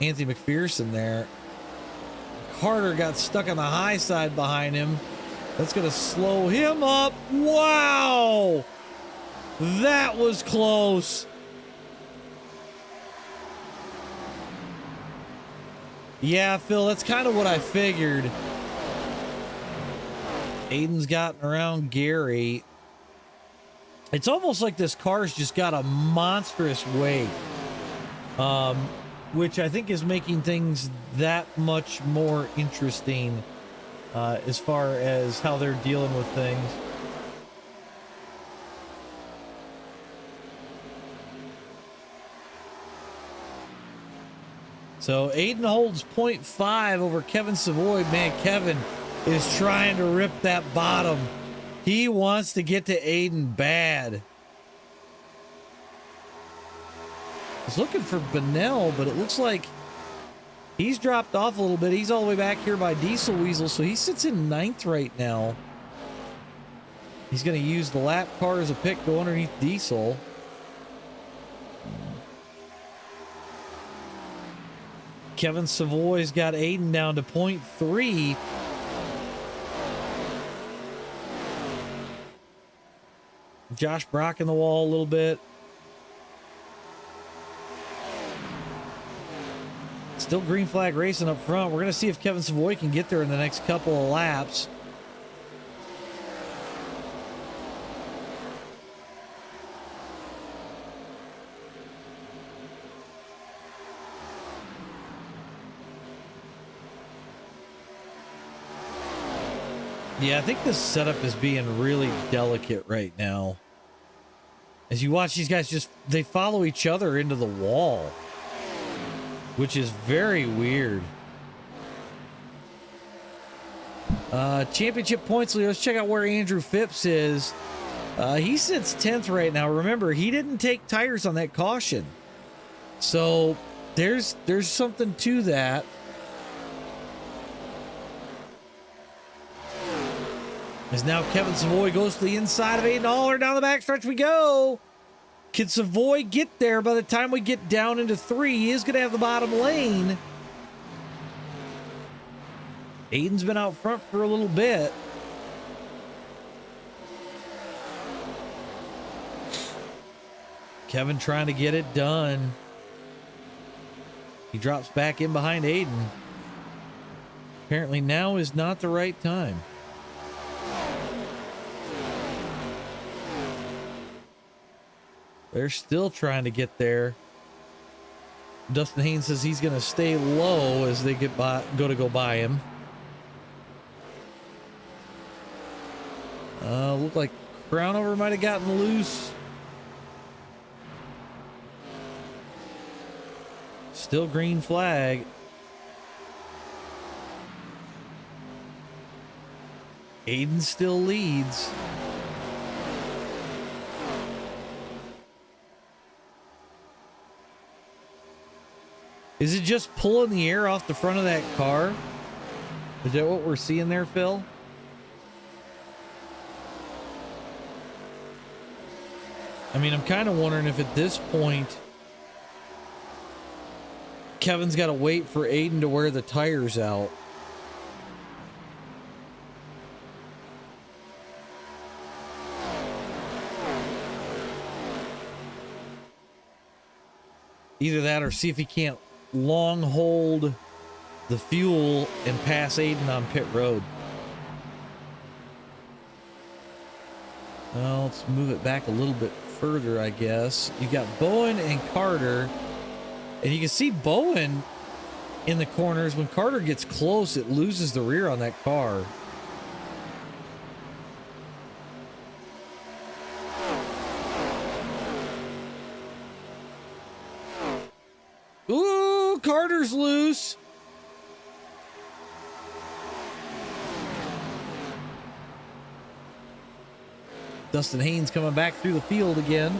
Anthony McPherson there. Carter got stuck on the high side behind him. That's going to slow him up. Wow! That was close. Yeah, Phil, that's kind of what I figured. Aiden's gotten around Gary. It's almost like this car's just got a monstrous weight. Which I think is making things that much more interesting as far as how they're dealing with things. So Aiden holds 0.5 over Kevin Savoy. Man, Kevin is trying to rip that bottom. He wants to get to Aiden bad. I was looking for Benell, but it looks like he's dropped off a little bit. He's all the way back here by Diesel Weasel, so he sits in 9th right now. He's going to use the lap car as a pick, go underneath Diesel. Kevin Savoy's got Aiden down to 0.3. Josh Brock in the wall a little bit. Still green flag racing up front. We're going to see if Kevin Savoy can get there in the next couple of laps. Yeah, I think this setup is being really delicate right now. As you watch these guys they follow each other into the wall, which is very weird. Championship points leader. Let's check out where Andrew Phipps is. He sits 10th right now. Remember, he didn't take tires on that caution. So there's something to that. As now Kevin Savoy goes to the inside of Aiden Haller. Down the backstretch we go. Can Savoy get there by the time we get down into 3? He is going to have the bottom lane. Aiden's been out front for a little bit. Kevin trying to get it done. He drops back in behind Aiden. Apparently now is not the right time. They're still trying to get there. Dustin Haynes says he's going to stay low as they go by him. Look like Crownover might have gotten loose. Still green flag. Aiden still leads. Is it just pulling the air off the front of that car? Is that what we're seeing there, Phil? I mean, I'm kind of wondering if at this point Kevin's got to wait for Aiden to wear the tires out. Either that or see if he can't long hold the fuel and pass Aiden on pit road. Well, let's move it back a little bit further, I guess. You got Bowen and Carter, and you can see Bowen in the corners. When Carter gets close, it loses the rear on that car. Ooh, Carter's loose. Dustin Haynes coming back through the field again.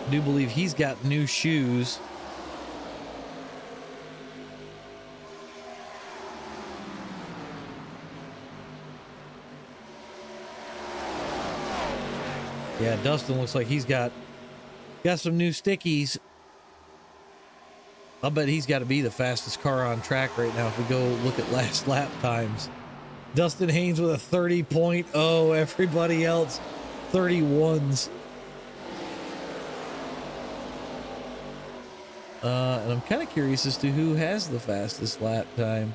I do believe he's got new shoes. Yeah, Dustin looks like he's got some new stickies. I'll bet he's got to be the fastest car on track right now if we go look at last lap times. Dustin Haynes with a 30.0, everybody else 31s. And I'm kind of curious as to who has the fastest lap time.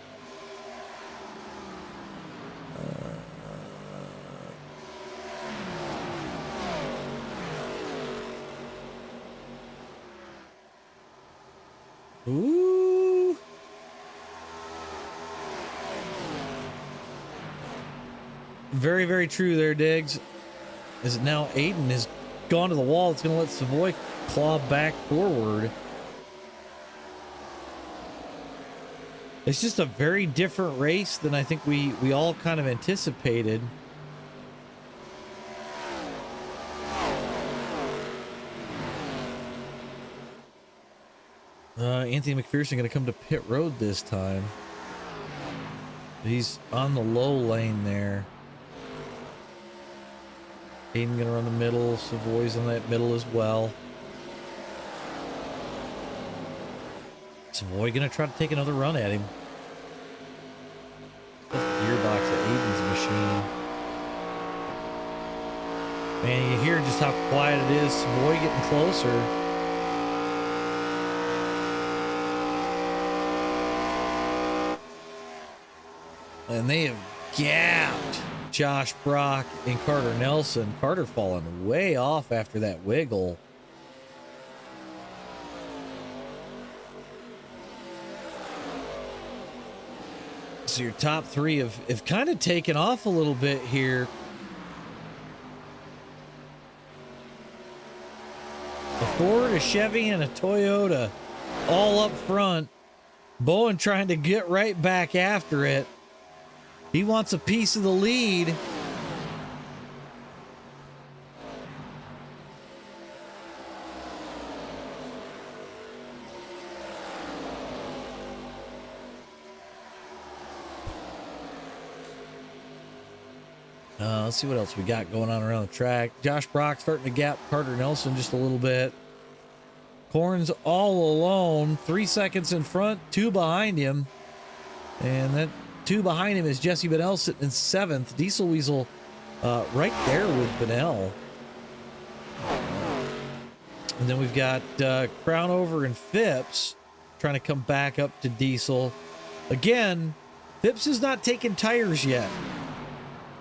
Ooh. Very, very true there, Diggs. Is it now Aiden has gone to the wall. It's going to let Savoy claw back forward. It's just a very different race than I think we all kind of anticipated. Anthony McPherson going to come to pit road this time. He's on the low lane there. Aiden going to run the middle. Savoy's on that middle as well. Savoy going to try to take another run at him. That's the gearbox of Aiden's machine. Man, you hear just how quiet it is. Savoy getting closer. And they have gapped Josh Brock and Carter Nelson. Carter falling way off after that wiggle. So your top three have kind of taken off a little bit here. A Ford, a Chevy, and a Toyota all up front. Bowen trying to get right back after it. He wants a piece of the lead. Let's see what else we got going on around the track. Josh Brock starting to gap Carter Nelson just a little bit. Corn's all alone, 3 seconds in front, 2 behind him. And that 2 behind him is Jesse Bennell sitting in 7th. Diesel Weasel right there with Bennell. And then we've got Crownover and Phipps trying to come back up to Diesel. Again, Phipps is not taking tires yet.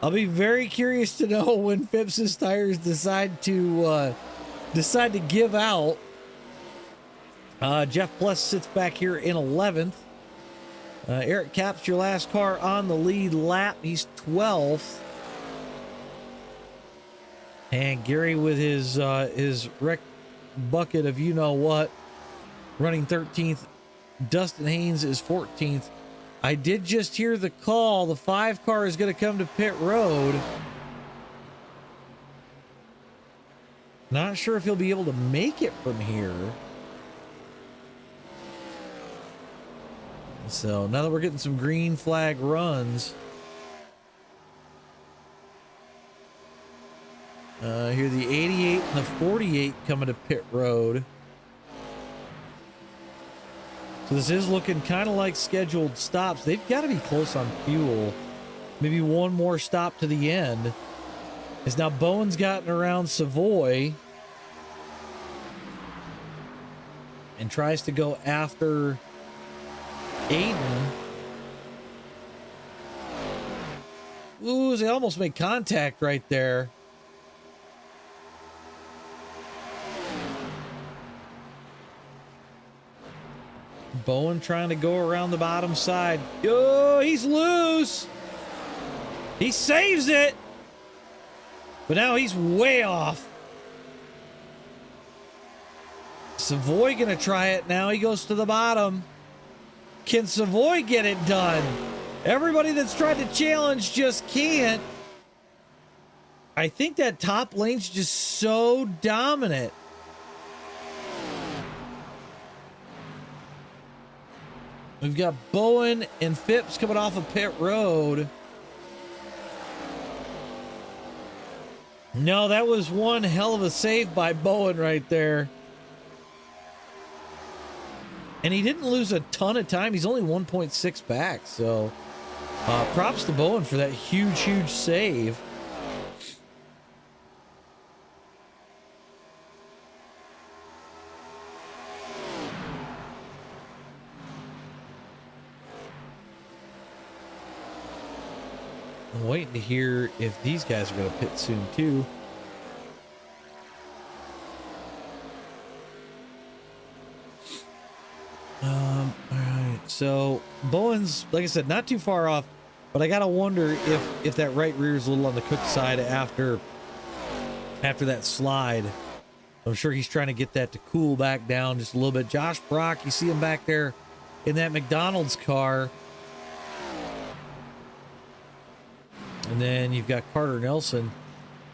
I'll be very curious to know when Phipps's tires decide to give out. Jeff Pless sits back here in 11th. Eric Cap's your last car on the lead lap. He's 12th. And Gary with his wreck bucket of you-know-what, running 13th. Dustin Haynes is 14th. I did just hear the call. The 5 car is going to come to pit road. Not sure if he'll be able to make it from here. So now that we're getting some green flag runs, here the 88 and the 48 coming to pit road. So this is looking kind of like scheduled stops. They've got to be close on fuel. Maybe one more stop to the end. As now Bowen's gotten around Savoy and tries to go after Aiden. Ooh, they almost made contact right there. Bowen trying to go around the bottom side. Oh, he's loose. He saves it. But now he's way off. Savoy gonna try it now. He goes to the bottom. Can Savoy get it done? Everybody that's tried to challenge just can't. I think that top lane's just so dominant. We've got Bowen and Phipps coming off of pit road. No, that was one hell of a save by Bowen right there. And he didn't lose a ton of time. He's only 1.6 back. So props to Bowen for that huge, huge save. I'm waiting to hear if these guys are going to pit soon too. All right. So Bowen's, like I said, not too far off, but I gotta wonder if that right rear is a little on the cook side after that slide. I'm sure he's trying to get that to cool back down just a little bit. Josh Brock, you see him back there in that McDonald's car. And then you've got Carter Nelson,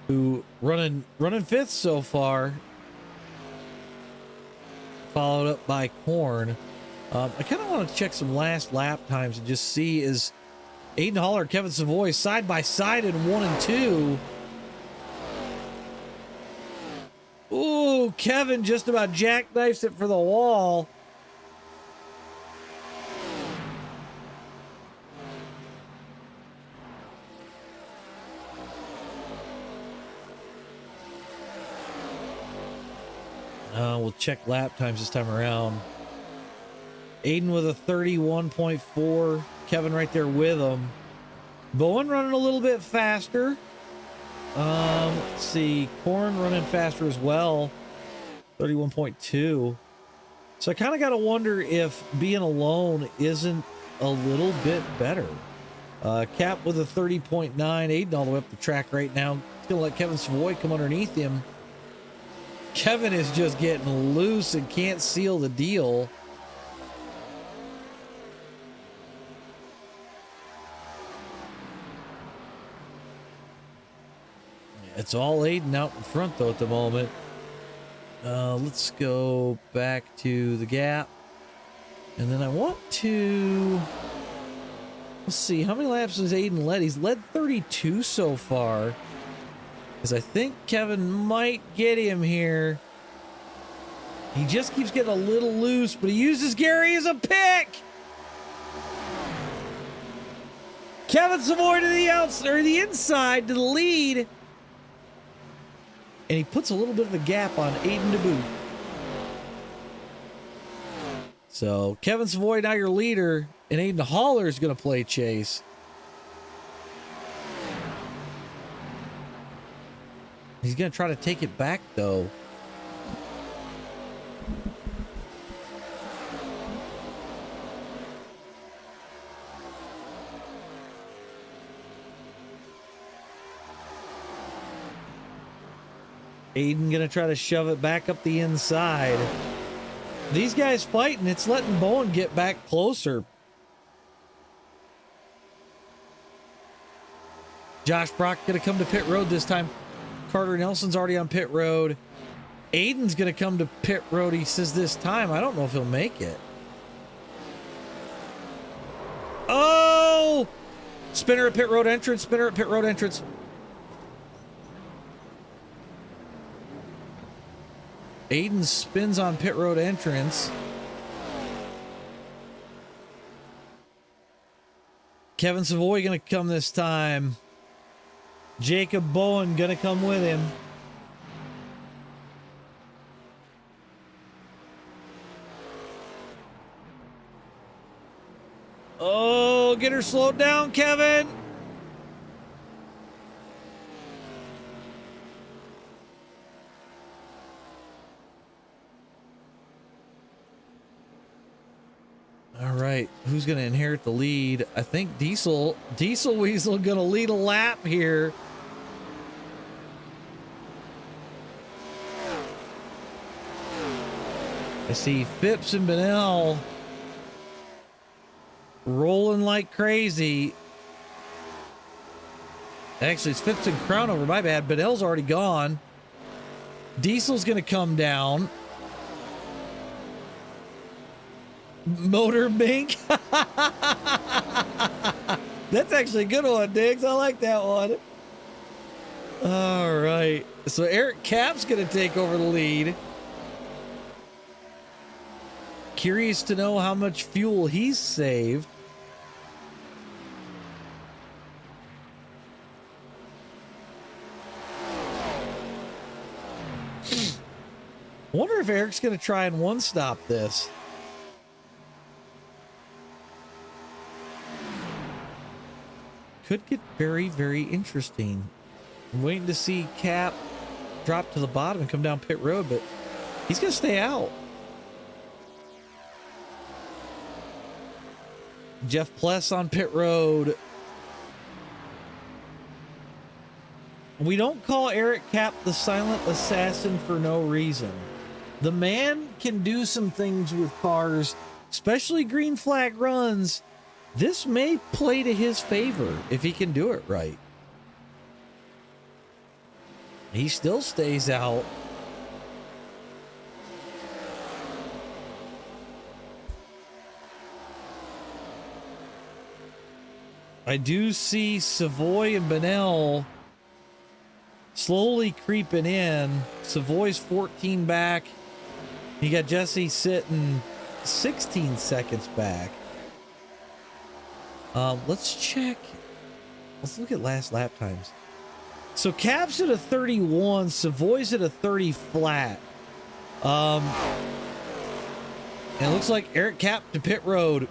who running 5th so far, followed up by Korn. I kind of want to check some last lap times and just see, is Aiden Haller, Kevin Savoy side by side in 1 and 2. Ooh, Kevin just about jackknifes it for the wall. We'll check lap times this time around. Aiden with a 31.4. Kevin right there with him. Bowen running a little bit faster. Let's see. Korn running faster as well. 31.2. So I kind of got to wonder if being alone isn't a little bit better. Cap with a 30.9. Aiden all the way up the track right now. He's going to let Kevin Savoy come underneath him. Kevin is just getting loose and can't seal the deal. It's all Aiden out in front though at the moment. Let's go back to the gap. And then I want to Let's see, how many laps has Aiden led? He's led 32 so far. Because I think Kevin might get him here. He just keeps getting a little loose, but he uses Gary as a pick. Kevin Savoy to the outside, or the inside to the lead. And he puts a little bit of a gap on Aiden to boot. So Kevin Savoy now your leader, and Aiden Haller is going to play chase. He's going to try to take it back though. Aiden going to try to shove it back up the inside. These guys fighting, it's letting Bowen get back closer. Josh Brock going to come to pit road this time. Carter Nelson's already on pit road. Aiden's going to come to pit road, he says this time. I don't know if he'll make it. Oh! Spinner at pit road entrance, spinner at pit road entrance. Aiden spins on pit road entrance. Kevin Savoy going to come this time. Jacob Bowen going to come with him. Oh, get her slowed down, Kevin. All right, who's going to inherit the lead? I think Diesel Weasel going to lead a lap here. I see Phipps and Bennell rolling like crazy. Actually, it's Phipps and Crownover, my bad. Bennell's already gone. Diesel's going to come down. Motor Mink. That's actually a good one, Diggs. I like that one. All right. So Eric Cap's going to take over the lead. Curious to know how much fuel he's saved. Wonder if Eric's going to try and one-stop this. Could get very, very interesting. I'm waiting to see Cap drop to the bottom and come down pit road, but he's going to stay out. Jeff Pless on pit road. We don't call Eric Cap the silent assassin for no reason. The man can do some things with cars, especially green flag runs. This may play to his favor if he can do it right. He still stays out. I do see Savoy and Bennell slowly creeping in. Savoy's 14 back. You got Jesse sitting 16 seconds back. Let's check. Let's look at last lap times. So Cap's at a 31, Savoy's at a 30 flat. And it looks like Eric Cap to pit road.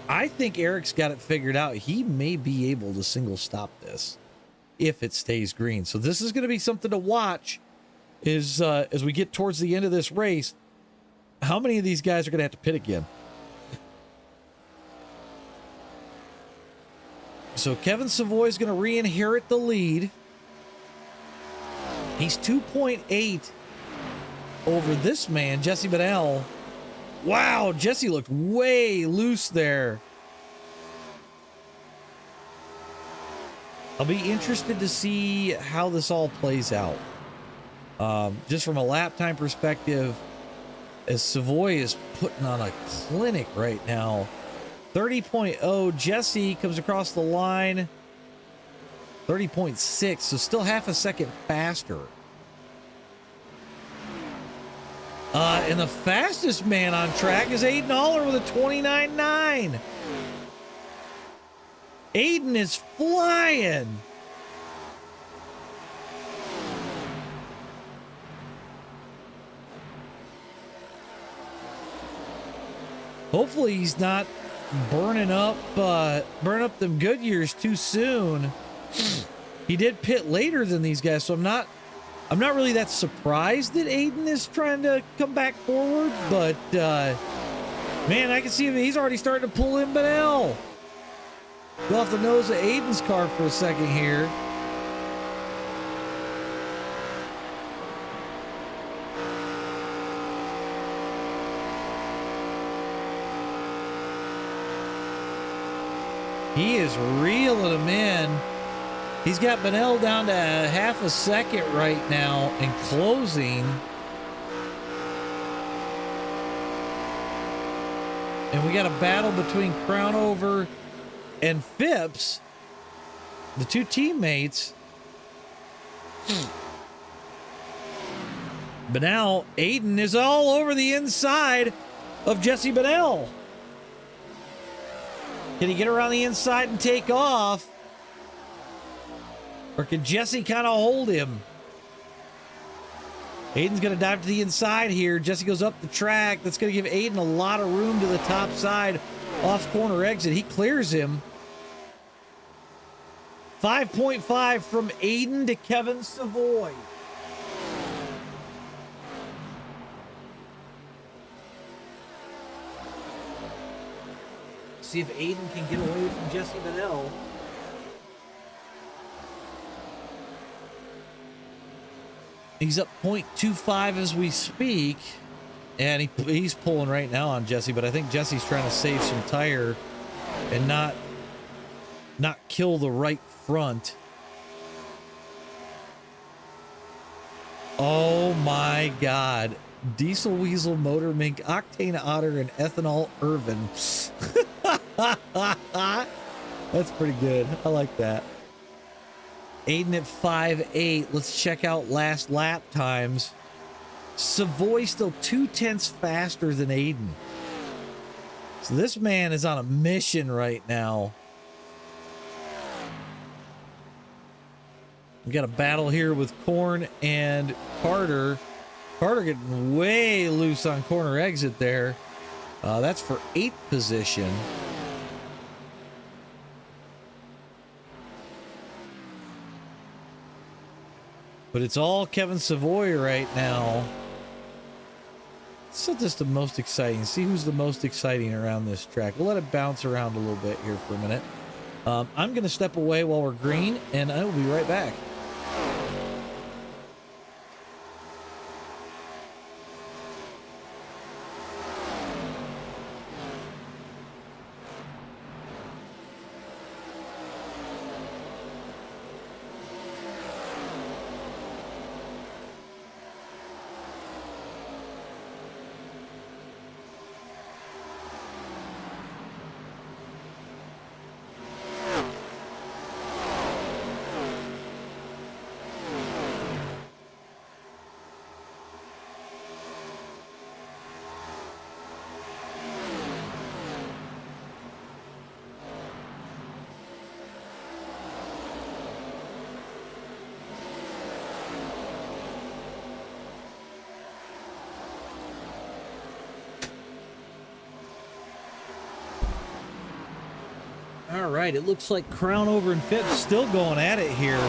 I think Eric's got it figured out. He may be able to single stop this if it stays green. So this is going to be something to watch is as we get towards the end of this race. How many of these guys are going to have to pit again? So Kevin Savoy is going to re-inherit the lead. He's 2.8 over this man, Jesse Bennell. Wow, Jesse looked way loose there. I'll be interested to see how this all plays out. Just from a lap time perspective, as Savoy is putting on a clinic right now. 30.0. Jesse comes across the line 30.6, so still half a second faster. And the fastest man on track is Aiden Aller with a 29.9. Aiden is flying. Hopefully he's not burning up them good years too soon. He did pit later than these guys, so I'm not really that surprised that Aiden is trying to come back forward, but man, I can see him. He's already starting to pull in Benell. Go off the nose of Aiden's car for a second here. He is reeling him in. He's got Benell down to half a second right now and closing. And we got a battle between Crownover and Phipps, the two teammates. But now Aiden is all over the inside of Jesse Benell. Can he get around the inside and take off? Or can Jesse kind of hold him? Aiden's going to dive to the inside here. Jesse goes up the track. That's going to give Aiden a lot of room to the top side off corner exit. He clears him. 5.5 from Aiden to Kevin Savoy. See if Aiden can get away from Jesse Benell. He's up 0.25 as we speak, and he's pulling right now on Jesse, but I think Jesse's trying to save some tire and not kill the right front. Oh my God. Diesel Weasel, Motor Mink, Octane Otter, and Ethanol Irvin. That's pretty good. I like that. Aiden at 5.8. Let's check out last lap times. Savoy still 0.2 faster than Aiden. So this man is on a mission right now. We got a battle here with Korn and Carter. Carter getting way loose on corner exit there. That's for 8th position. But it's all Kevin Savoy right now. So just the most exciting. See who's the most exciting around this track. We'll let it bounce around a little bit here for a minute. I'm going to step away while we're green, and I will be right back. All right, it looks like Crownover and Phipps still going at it here.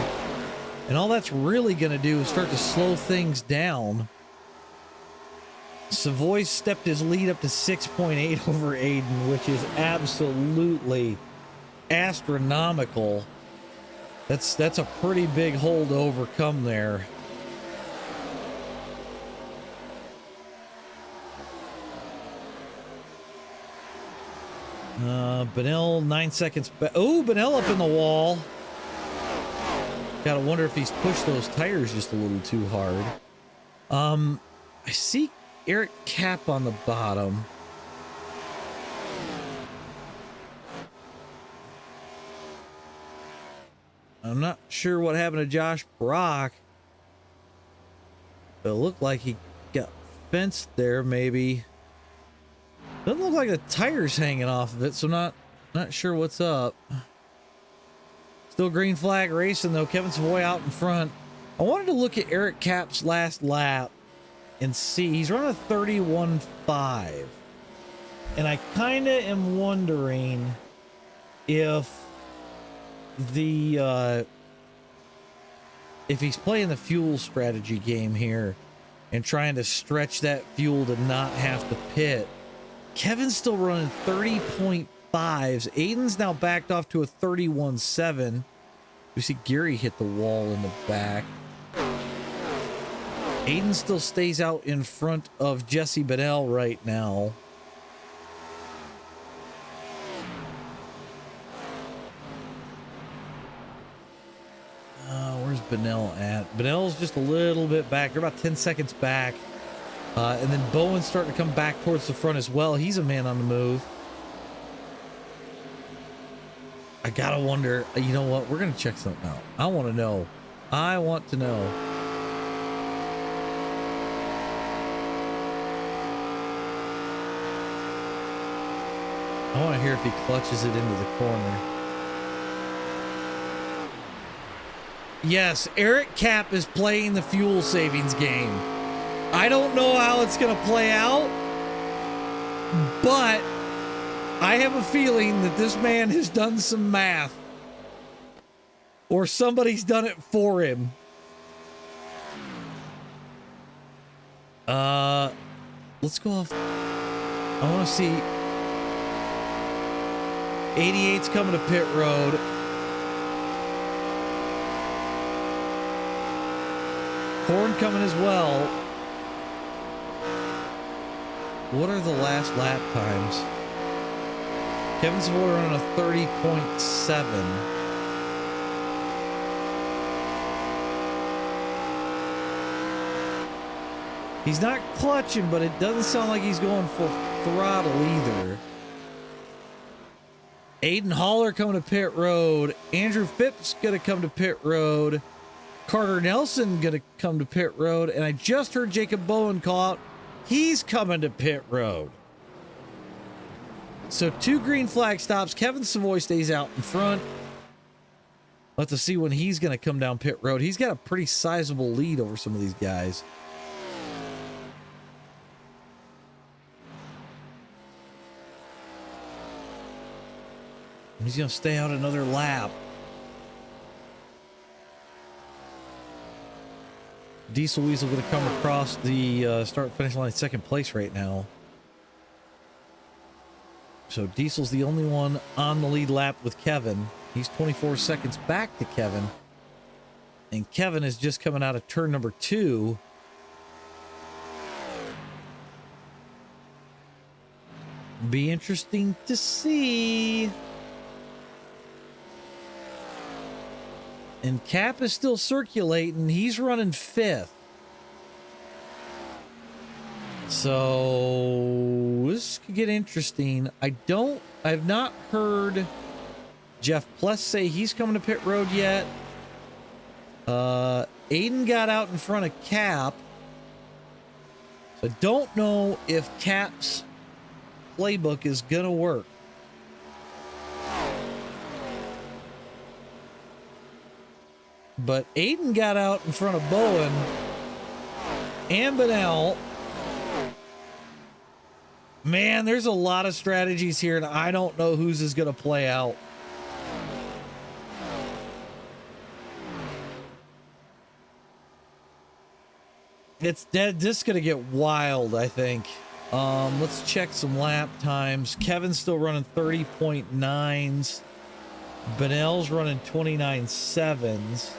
And all that's really going to do is start to slow things down. Savoy stepped his lead up to 6.8 over Aiden, which is absolutely astronomical. That's a pretty big hole to overcome there. Benell 9 seconds back. Oh, Benell up in the wall. Gotta wonder if he's pushed those tires just a little too hard. I see Eric Cap on the bottom. I'm not sure what happened to Josh Brock. But it looked like he got fenced there, maybe. Doesn't look like the tire's hanging off of it, so not sure what's up. Still green flag racing, though. Kevin Savoy out in front. I wanted to look at Eric Cap's last lap and see. He's running a 31.5. And I kind of am wondering if if he's playing the fuel strategy game here and trying to stretch that fuel to not have to pit. Kevin's still running 30.5s. Aiden's now backed off to a 31.7. We see Gary hit the wall in the back. Aiden still stays out in front of Jesse Bedell right now. Where's Benell at? Benell's just a little bit back. They're about 10 seconds back. And then Bowen's starting to come back towards the front as well. He's a man on the move. I gotta wonder, you know what? We're gonna check something out. I want to know. I want to know. I want to hear if he clutches it into the corner. Yes, Eric Cap is playing the fuel savings game. I don't know how it's going to play out, but I have a feeling that this man has done some math, or somebody's done it for him. Let's go off. I want to see. 88's coming to pit road. Corn coming as well. What are the last lap times? Kevin Savoy running a 30.7. He's not clutching, but it doesn't sound like he's going full throttle either. Aiden Haller coming to pit road. Andrew Phipps gonna come to pit road. Carter Nelson gonna come to pit road, and I just heard Jacob Bowen call out he's coming to pit road. So 2 green flag stops. Kevin Savoy stays out in front. We'll have to see when he's gonna come down pit road. He's got a pretty sizable lead over some of these guys. He's gonna stay out another lap. Diesel Weasel going to come across the start finish line second place right now. So Diesel's the only one on the lead lap with Kevin. He's 24 seconds back to Kevin. And Kevin is just coming out of turn number 2. Be interesting to see. And Cap is still circulating. He's running 5th. So this could get interesting. I've not heard Jeff Pless say he's coming to pit road yet. Aiden got out in front of Cap. So I don't know if Cap's playbook is gonna work. But Aiden got out in front of Bowen and Benell. Man, there's a lot of strategies here, and I don't know whose is going to play out. This is going to get wild, I think. Let's check some lap times. Kevin's still running 30.9s. Benell's running 29.7s.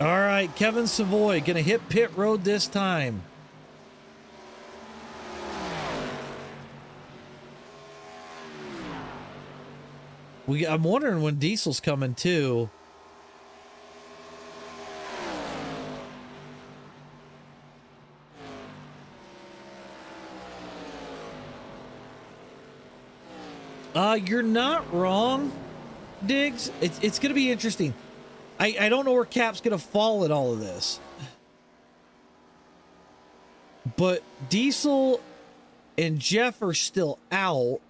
All right, Kevin Savoy gonna hit pit road this time. I'm wondering when Diesel's coming too. You're not wrong, Diggs. It's going to be interesting. I don't know where Cap's going to fall in all of this. But Diesel and Jeff are still out.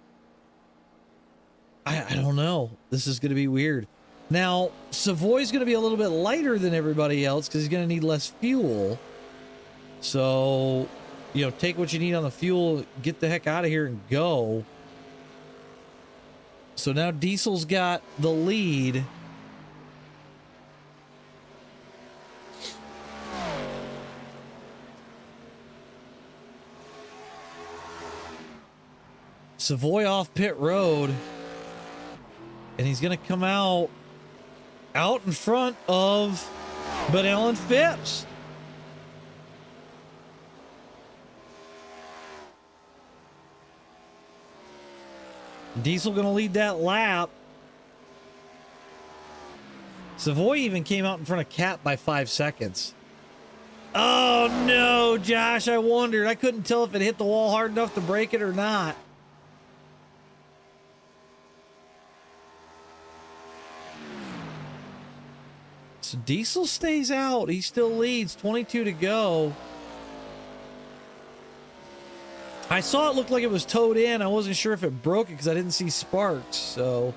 I don't know. This is going to be weird. Now, Savoy's going to be a little bit lighter than everybody else because he's going to need less fuel. So, you know, take what you need on the fuel, get the heck out of here and go. So now Diesel's got the lead. Savoy off pit road. And he's going to come out in front of Bunnell and Phipps. Diesel going to lead that lap. Savoy even came out in front of Cap by 5 seconds. Oh no, Josh, I wondered. I couldn't tell if it hit the wall hard enough to break it or not. So Diesel stays out. He still leads. 22 to go. I saw it looked like it was towed in. I wasn't sure if it broke it because I didn't see sparks. So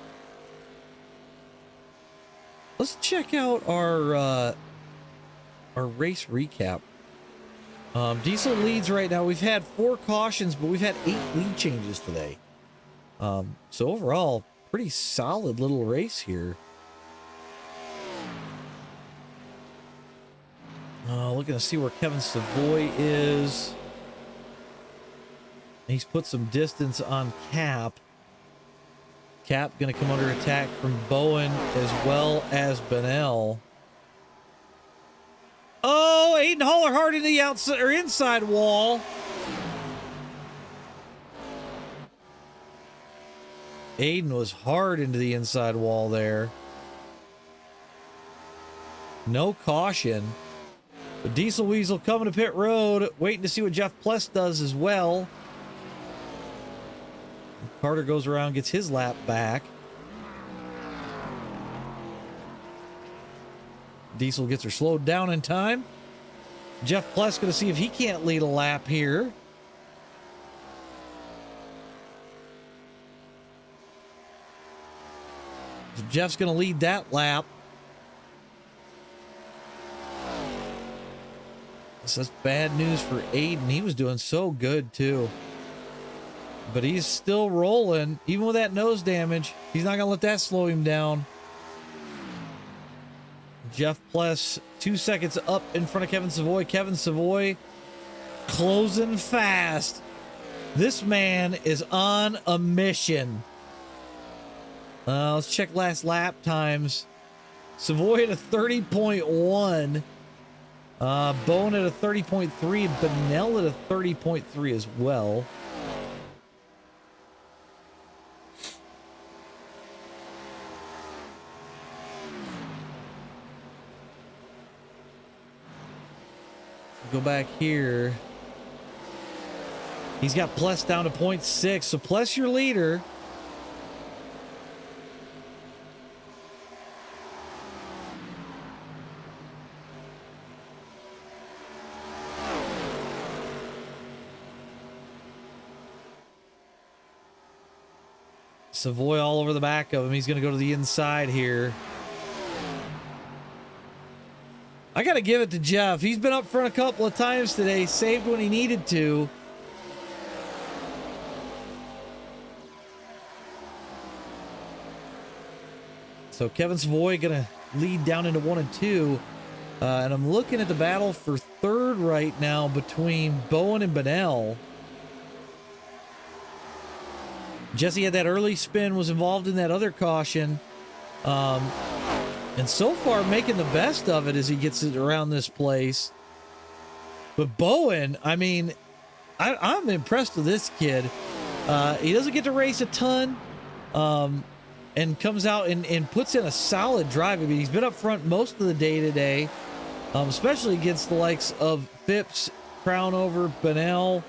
let's check out our race recap. Diesel leads right now. We've had 4 cautions, but we've had 8 lead changes today. So overall, pretty solid little race here. Looking to see where Kevin Savoy is. He's put some distance on Cap. Cap going to come under attack from Bowen as well as Bunnell. Oh, Aiden Haller hard into the outside or inside wall. Aiden was hard into the inside wall there. No caution. But Diesel Weasel coming to pit road, waiting to see what Jeff Pless does as well. Carter goes around, gets his lap back. Diesel gets her slowed down in time. Jeff Pless going to see if he can't lead a lap here. So Jeff's going to lead that lap. So that's bad news for Aiden. He was doing so good too. But he's still rolling. Even with that nose damage, he's not going to let that slow him down. Jeff Pless 2 seconds up in front of Kevin Savoy. Kevin Savoy closing fast. This man is on a mission. Let's check last lap times. Savoy at a 30.1. Bone at a 30.3. Bunnell at a 30.3 as well. Go back here. He's got Pless down to 0.6. So Pless your leader. Savoy all over the back of him. He's going to go to the inside here. I got to give it to Jeff. He's been up front a couple of times today, saved when he needed to. So Kevin Savoy going to lead down into 1 and 2. And I'm looking at the battle for third right now between Bowen and Bunnell. Jesse had that early spin, was involved in that other caution. And so far making the best of it as he gets it around this place. But Bowen, I mean, I'm impressed with this kid. He doesn't get to race a ton, and comes out and puts in a solid drive. I mean, he's been up front most of the day today, especially against the likes of Phipps, Crownover, Bunnell,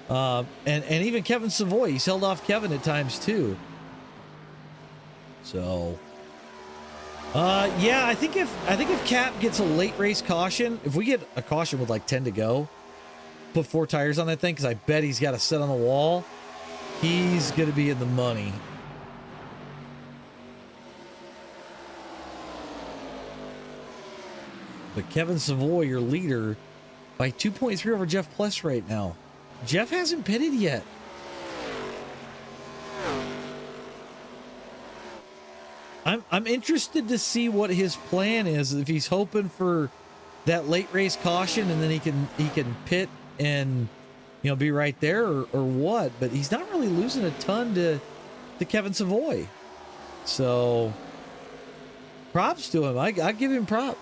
and even Kevin Savoy. He's held off Kevin at times too. So, yeah, I think if Cap gets a late race caution, if we get a caution with like 10 to go, put 4 tires on that thing, because I bet he's got a set on the wall, he's going to be in the money. But Kevin Savoy, your leader, by 2.3 over Jeff Pless right now. Jeff hasn't pitted yet. I'm interested to see what his plan is. If he's hoping for that late race caution and then he can pit and, you know, be right there, or what. But he's not really losing a ton to Kevin Savoy. So props to him. I give him props.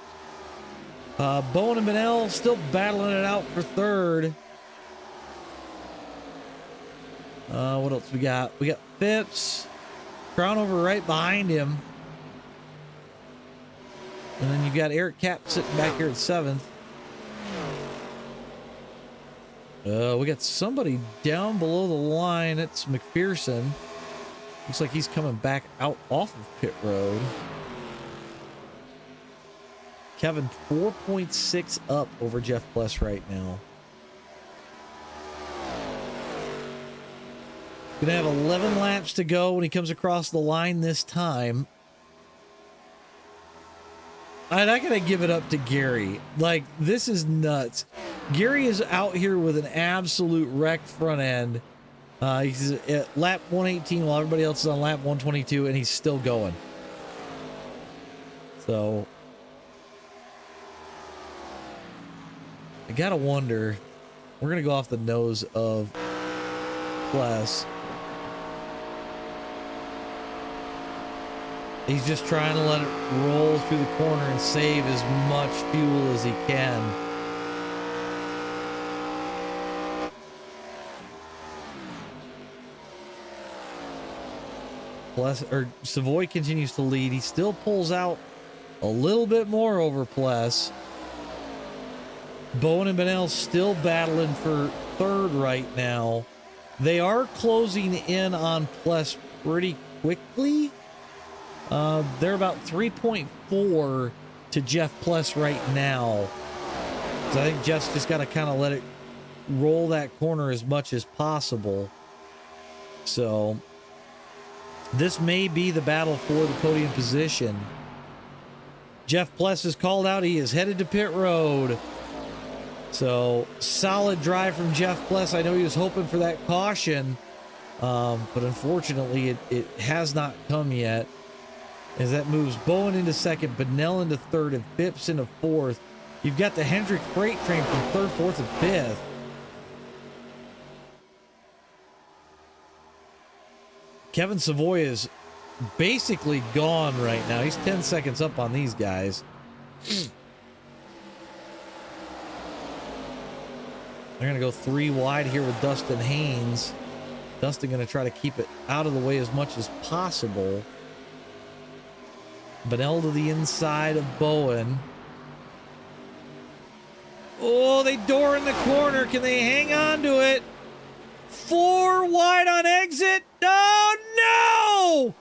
Bowen and Benell still battling it out for third. What else we got? We got Phipps. Crown over right behind him. And then you've got Eric Cap sitting back here at 7th. We got somebody down below the line. It's McPherson. Looks like he's coming back out off of pit road. Kevin 4.6 up over Jeff Pless right now. Gonna have 11 laps to go when he comes across the line this time. And I gotta give it up to Gary. Like, this is nuts. Gary is out here with an absolute wrecked front end. He's at lap 118 while everybody else is on lap 122, and he's still going. So I gotta wonder. We're gonna go off the nose of Pless. He's just trying to let it roll through the corner and save as much fuel as he can. Savoy continues to lead. He still pulls out a little bit more over Pless. Bowen and Benell still battling for third right now. They are closing in on Pless pretty quickly. They're about 3.4 to Jeff Pless right now. So I think Jeff's just got to kind of let it roll that corner as much as possible. So this may be the battle for the podium position. Jeff Pless is called out. He is headed to pit road. So solid drive from Jeff Pless. I know he was hoping for that caution, but unfortunately it has not come yet. As that moves Bowen into second, Benell into third, and Phipps into fourth. You've got the Hendrick freight train from third, fourth, and fifth. Kevin Savoy is basically gone right now. He's 10 seconds up on these guys. They're going to go 3 wide here with Dustin Haynes. Dustin going to try to keep it out of the way as much as possible. Benell to the inside of Bowen. Oh, they door in the corner. Can they hang on to it? 4 wide on exit. Oh,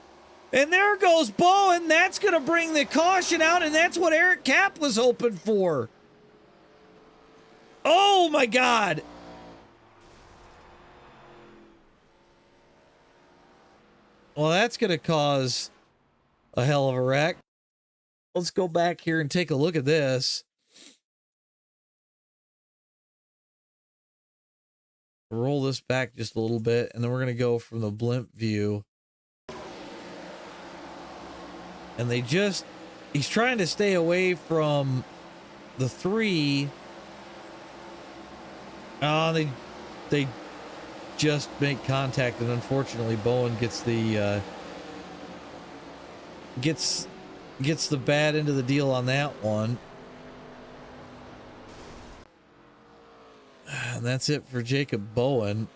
no! And there goes Bowen. That's going to bring the caution out, and that's what Eric Cap was hoping for. Oh, my God. Well, that's going to cause a hell of a wreck. Let's go back here and take a look at this. Roll this back just a little bit, and then we're going to go from the blimp view. And he's trying to stay away from the 3. They just make contact, and unfortunately Bowen gets the gets the bad end of the deal on that one. And that's it for Jacob Bowen.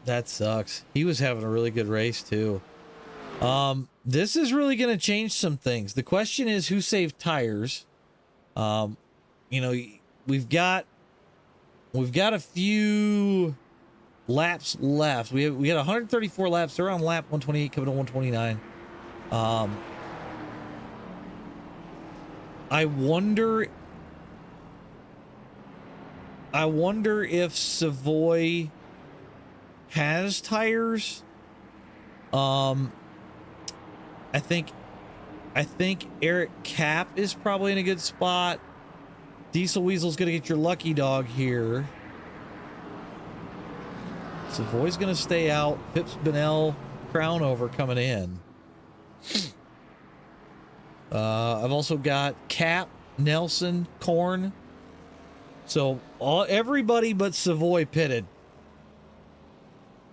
That sucks. He was having a really good race too. This is really going to change some things. The question is who saved tires. You know, we've got We've got a few laps left. We had 134 laps. They're on lap 128 coming to 129. I wonder if Savoy has tires. I think Eric Cap is probably in a good spot. Diesel Weasel's gonna get your lucky dog here. Savoy's gonna stay out. Pips Benell, Crown over coming in. I've also got Cap, Nelson, Korn. So everybody but Savoy pitted.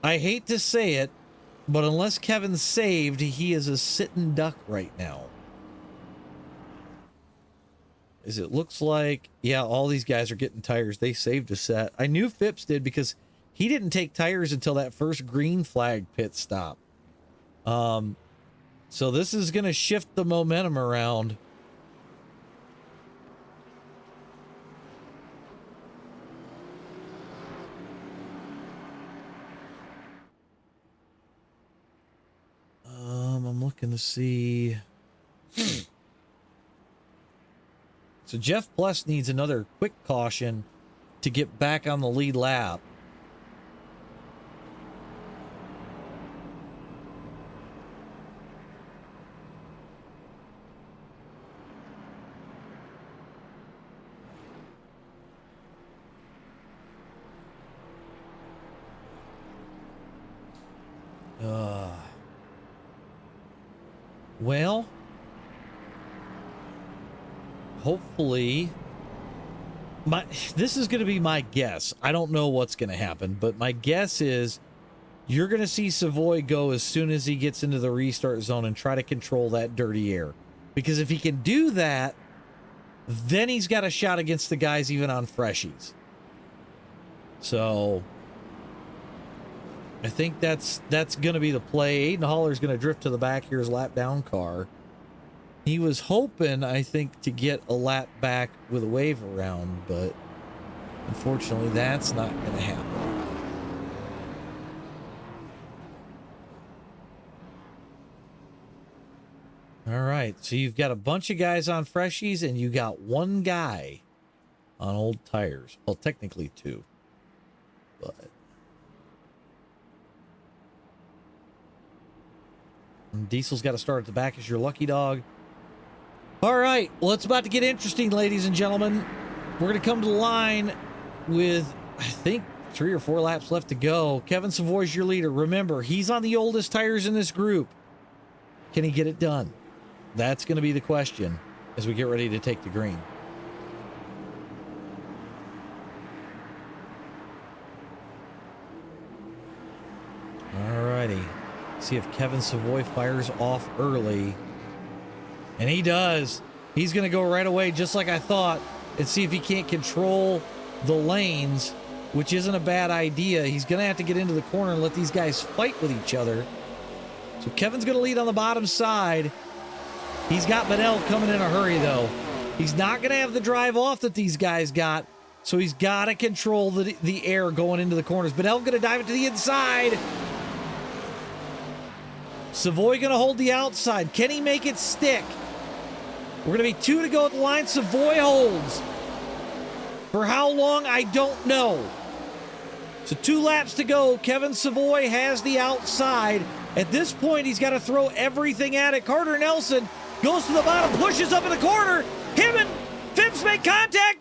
I hate to say it, but unless Kevin's saved, he is a sitting duck right now. As it looks like, yeah, all these guys are getting tires. They saved a set. I knew Phipps did because he didn't take tires until that first green flag pit stop. So this is going to shift the momentum around. I'm looking to see. So Jeff Plus needs another quick caution to get back on the lead lap. Well, hopefully, this is going to be my guess. I don't know what's going to happen, but my guess is you're going to see Savoy go as soon as he gets into the restart zone and try to control that dirty air. Because if he can do that, then he's got a shot against the guys even on freshies. So I think that's going to be the play. Aiden Haller's going to drift to the back. Here's lap down car. He was hoping, I think, to get a lap back with a wave around, but unfortunately that's not going to happen. All right, so you've got a bunch of guys on freshies and you got one guy on old tires. Well, technically two, but and Diesel's got to start at the back as your lucky dog. All right, well, it's about to get interesting, ladies and gentlemen. We're going to come to the line with, I think, 3 or 4 laps left to go. Kevin Savoy's your leader. Remember, he's on the oldest tires in this group. Can he get it done? That's going to be the question as we get ready to take the green. All righty. See if Kevin Savoy fires off early. And he does. He's going to go right away, just like I thought, and see if he can't control the lanes, which isn't a bad idea. He's going to have to get into the corner and let these guys fight with each other. So Kevin's going to lead on the bottom side. He's got Benell coming in a hurry, though. He's not going to have the drive off that these guys got, so he's got to control the air going into the corners. Benell going to dive it to the inside. Savoy going to hold the outside. Can he make it stick? We're going to be 2 to go at the line. Savoy holds. For how long, I don't know. So 2 laps to go. Kevin Savoy has the outside. At this point, he's got to throw everything at it. Carter Nelson goes to the bottom, pushes up in the corner. Him and Phipps make contact.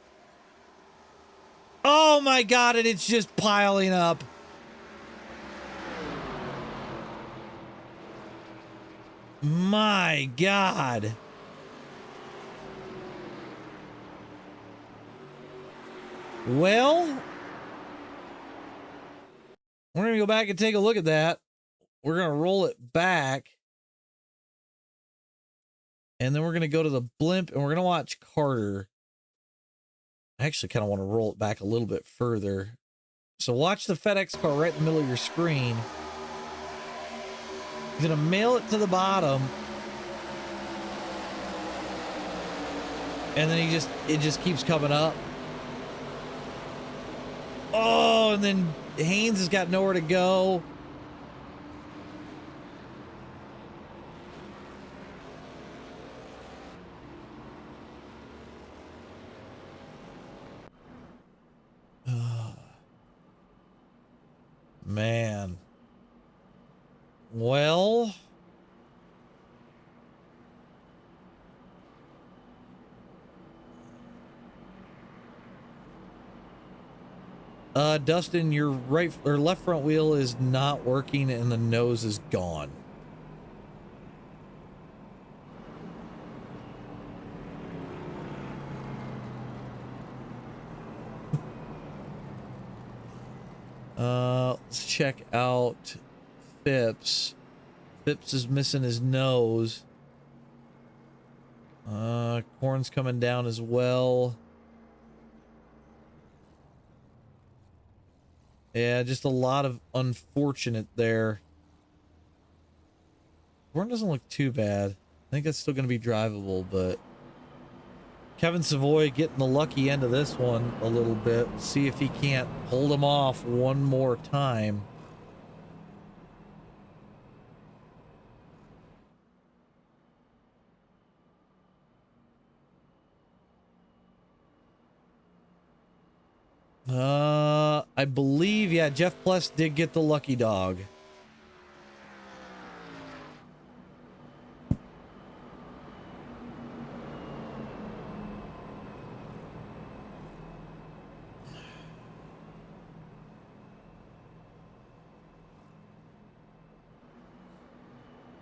Oh, my God, and it's just piling up. My God. Well, we're going to go back and take a look at that. We're going to roll it back. And then we're going to go to the blimp and we're going to watch Carter. I actually kind of want to roll it back a little bit further. So watch the FedEx car right in the middle of your screen. He's going to mail it to the bottom. And then it just keeps coming up. Oh, and then Haynes has got nowhere to go. Man. Well, Dustin, your right or left front wheel is not working and the nose is gone. Let's check out Phipps. Phipps is missing his nose. Corn's coming down as well. Yeah, just a lot of unfortunate there. Corn doesn't look too bad. I think that's still going to be drivable, but Kevin Savoy getting the lucky end of this one a little bit. See if he can't hold him off one more time. I believe, yeah, Jeff Pless did get the lucky dog.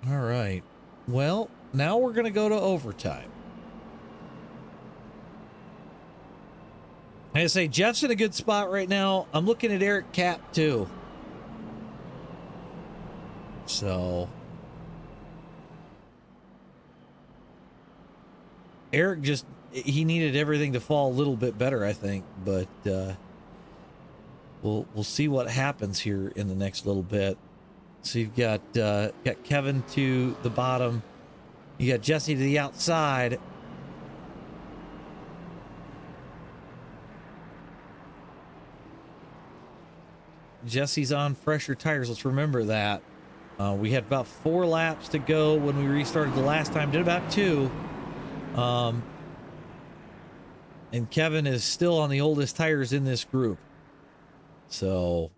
All right. Well, now we're going to go to overtime. I say Jeff's in a good spot right now. I'm looking at Eric Cap too. So Eric he needed everything to fall a little bit better, I think, but we'll see what happens here in the next little bit. So you've got Kevin to the bottom. You got Jesse to the outside. Jesse's on fresher tires. Let's remember that. We had about 4 laps to go when we restarted the last time. Did about 2. And Kevin is still on the oldest tires in this group. So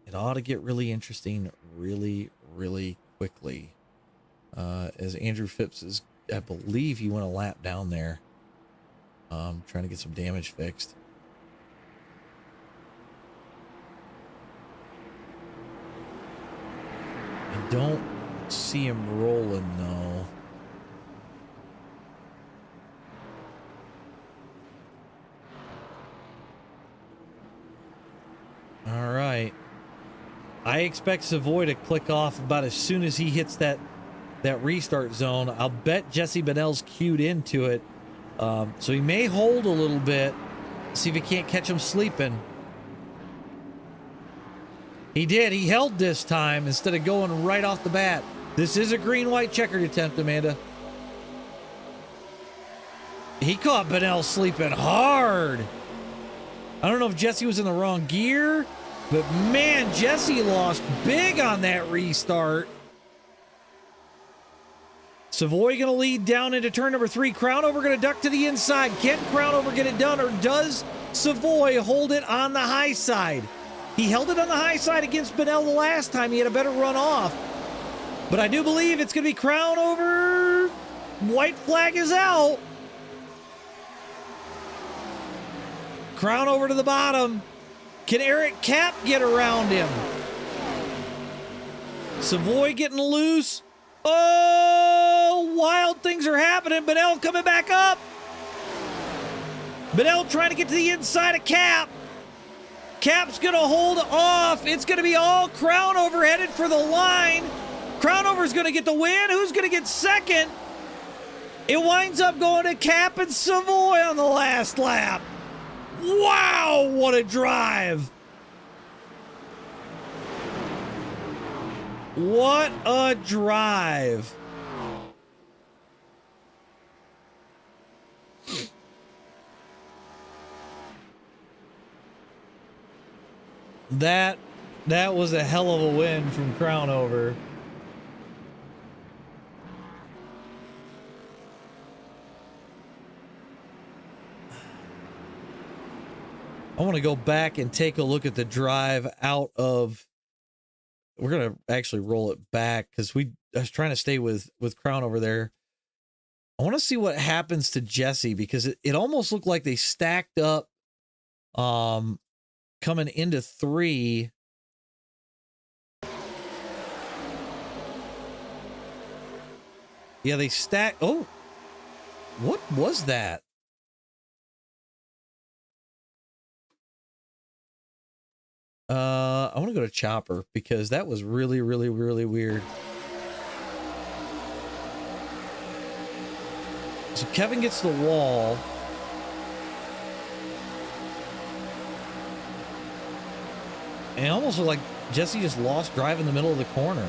it ought to get really interesting really, really quickly. As Andrew Phipps is, I believe he went a lap down there. Trying to get some damage fixed. I don't see him rolling, though. All right. I expect Savoy to click off about as soon as he hits that restart zone. I'll bet Jesse Bennell's queued into it. So he may hold a little bit. See if he can't catch him sleeping. He did. He held this time instead of going right off the bat. This is a green-white checkered attempt, Amanda. He caught Bennell sleeping hard. I don't know if Jesse was in the wrong gear, but man, Jesse lost big on that restart. Savoy going to lead down into turn number 3. Crownover going to duck to the inside. Can Crownover get it done, or does Savoy hold it on the high side? He held it on the high side against Bennell the last time. He had a better run off. But I do believe it's going to be Crownover. White flag is out. Crownover to the bottom. Can Eric Cap get around him? Savoy getting loose. Oh, wild things are happening. Bennell coming back up. Bennell trying to get to the inside of Cap. Cap's going to hold off. It's going to be all Crownover headed for the line. Crownover's going to get the win. Who's going to get second? It winds up going to Cap and Savoy on the last lap. Wow, what a drive. What a drive. That was a hell of a win from Crownover. I want to go back and take a look at the drive out of. We're gonna actually roll it back because I was trying to stay with Crown over there. I want to see what happens to Jesse because it almost looked like they stacked up coming into 3. Yeah, they stacked. Oh, what was that? I want to go to Chopper because that was really, really, really weird. So Kevin gets the wall. And it almost looked like Jesse just lost drive in the middle of the corner.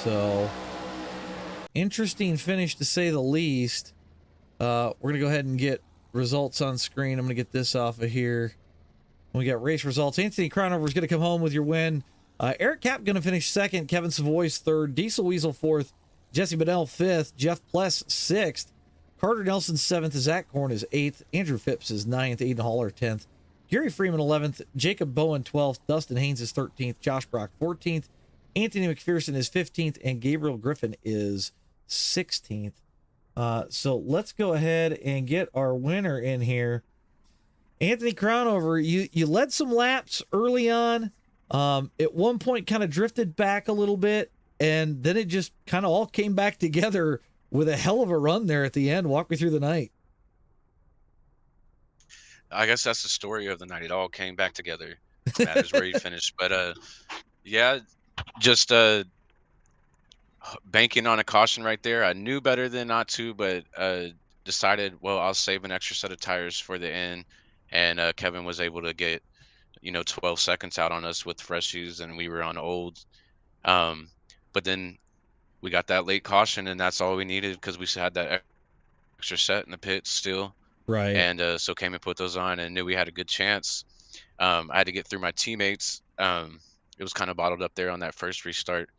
So, interesting finish to say the least. We're going to go ahead and get results on screen. I'm going to get this off of here. We got race results. Anthony Crownover is going to come home with your win. Eric Cap going to finish second. Kevin Savoy's third. Diesel Weasel fourth. Jesse Bedell fifth. Jeff Pless sixth. Carter Nelson seventh. Zach Korn is eighth. Andrew Phipps is ninth. Aiden Haller 10th. Gary Freeman 11th. Jacob Bowen 12th. Dustin Haynes is 13th. Josh Brock 14th. Anthony McPherson is 15th. And Gabriel Griffin is 16th. So let's go ahead and get our winner in here. Anthony Crownover, you led some laps early on. At one point kind of drifted back a little bit, and then it just kind of all came back together with a hell of a run there at the end. Walk me through the night. I guess that's the story of the night. It all came back together. It matters where you finish. But yeah, just banking on a caution right there. I knew better than not to, but decided, well, I'll save an extra set of tires for the end. And Kevin was able to get 12 seconds out on us with fresh shoes, and we were on old. But then we got that late caution, and that's all we needed because we had that extra set in the pit still. Right. And so came and put those on and knew we had a good chance. I had to get through my teammates. It was kind of bottled up there on that first restart.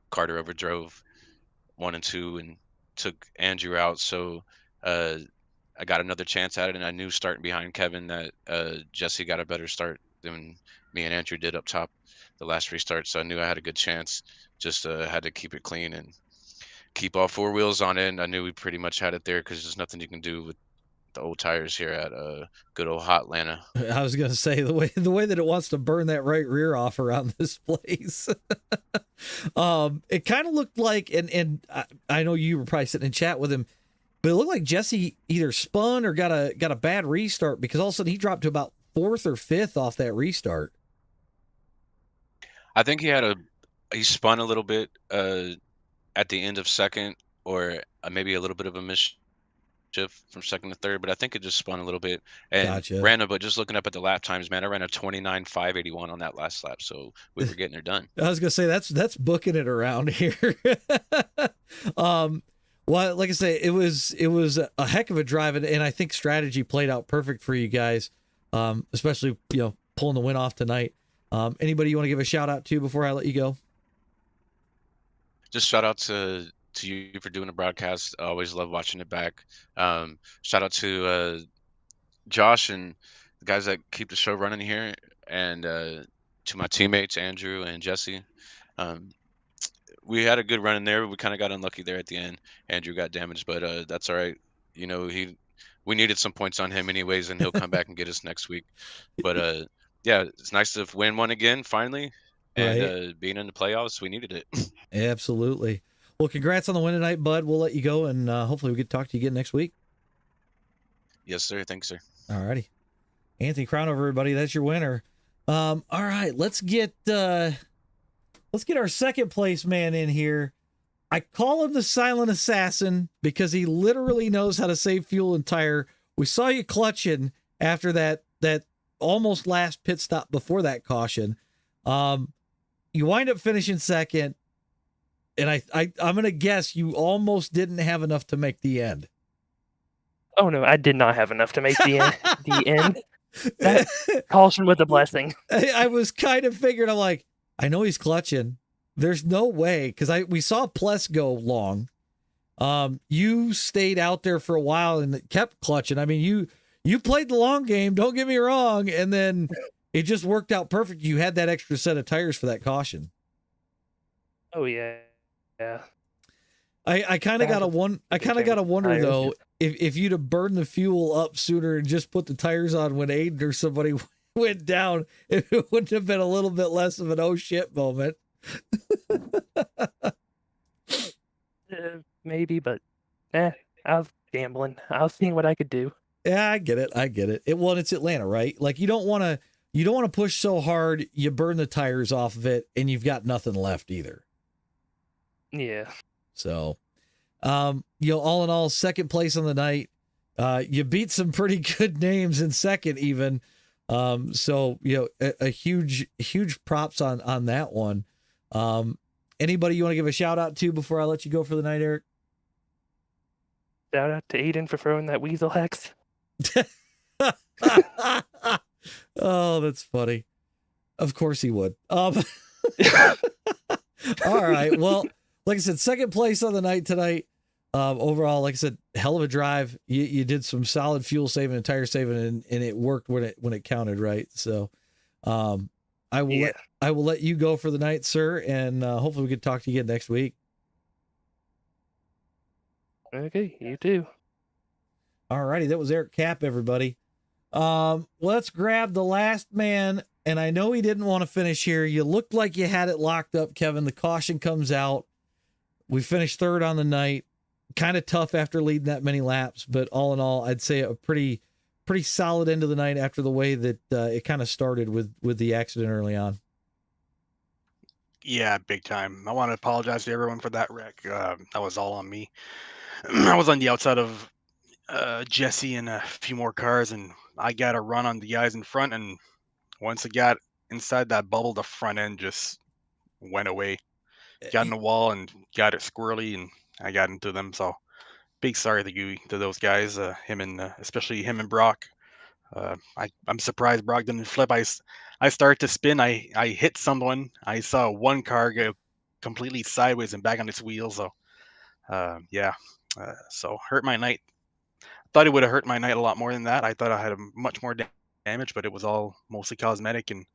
Carter overdrove 1 and 2 and took Andrew out. So I got another chance at it, and I knew starting behind Kevin that Jesse got a better start than me and Andrew did up top the last restart. So I knew I had a good chance. Just had to keep it clean and keep all 4 wheels on it. And I knew we pretty much had it there because there's nothing you can do with the old tires here at good old hotlanta. I was going to say the way that it wants to burn that right rear off around this place. It kind of looked like, and I know you were probably sitting in chat with him, but it looked like Jesse either spun or got a bad restart because all of a sudden he dropped to about 4th or 5th off that restart. I think he spun a little bit at the end of second, or maybe a little bit of a mischief from second to third, but I think it just spun a little bit and ran but just looking up at the lap times, man, I ran a 29.581 on that last lap, so we were getting her done. I was gonna say that's booking it around here. Well, like I say, it was a heck of a drive, and I think strategy played out perfect for you guys, especially pulling the win off tonight. Anybody you want to give a shout out to before I let you go? Just shout out to you for doing the broadcast. I always love watching it back. Shout out to Josh and the guys that keep the show running here, and to my teammates Andrew and Jesse. We had a good run in there. We kind of got unlucky there at the end. Andrew got damaged, but that's all right. We needed some points on him anyways, and he'll come back and get us next week. But yeah, it's nice to win one again finally, and right. Being in the playoffs, we needed it. Absolutely. Well, congrats on the win tonight, bud. We'll let you go, and hopefully we get to talk to you again next week. Yes, sir. Thanks, sir. All righty. Anthony Crownover, everybody. That's your winner. All right, let's get our second place man in here. I call him the silent assassin because he literally knows how to save fuel and tire. We saw you clutching after that almost last pit stop before that caution. You wind up finishing second, and I'm going to guess you almost didn't have enough to make the end. Oh no, I did not have enough to make the end. That caution was a blessing. I was kind of figuring, I'm like, I know he's clutching. There's no way, because we saw Pless go long. You stayed out there for a while and kept clutching. I mean, you played the long game, don't get me wrong, and then it just worked out perfect. You had that extra set of tires for that caution. Oh yeah. Yeah. I kind of got to wonder though, if you'd have burned the fuel up sooner and just put the tires on when Aiden or somebody went down, it wouldn't have been a little bit less of an oh shit moment. Maybe, but I was gambling. I was seeing what I could do. Yeah, I get it. It's Atlanta, right? Like you don't want to push so hard you burn the tires off of it and you've got nothing left either. Yeah. So, all in all, second place on the night. You beat some pretty good names in second even. So, a huge props on that one. Anybody you want to give a shout out to before I let you go for the night, Eric? Shout out to Aiden for throwing that weasel hex. Oh, that's funny. Of course he would. All right. Well, like I said, second place on the night tonight. Overall, like I said, hell of a drive. You did some solid fuel saving and tire saving, and it worked when it counted, right? So, I will let you go for the night, sir, and hopefully we can talk to you again next week. Okay, you too. All righty, that was Eric Cap, everybody. Let's grab the last man, and I know he didn't want to finish here. You looked like you had it locked up, Kevin. The caution comes out. We finished third on the night. Kind of tough after leading that many laps, but all in all, I'd say a pretty solid end of the night after the way that it kind of started with the accident early on. Yeah, big time. I want to apologize to everyone for that wreck. That was all on me. I was on the outside of Jesse and a few more cars, and I got a run on the guys in front. And once it got inside that bubble, the front end just went away. Got in the wall and got it squirrely, and I got into them. So big sorry to those guys, especially him and Brock. I'm surprised Brock didn't flip. I started to spin. I hit someone. I saw one car go completely sideways and back on its wheels. So so hurt my night. Thought it would have hurt my night a lot more than that. I thought I had much more damage, but it was all mostly cosmetic. And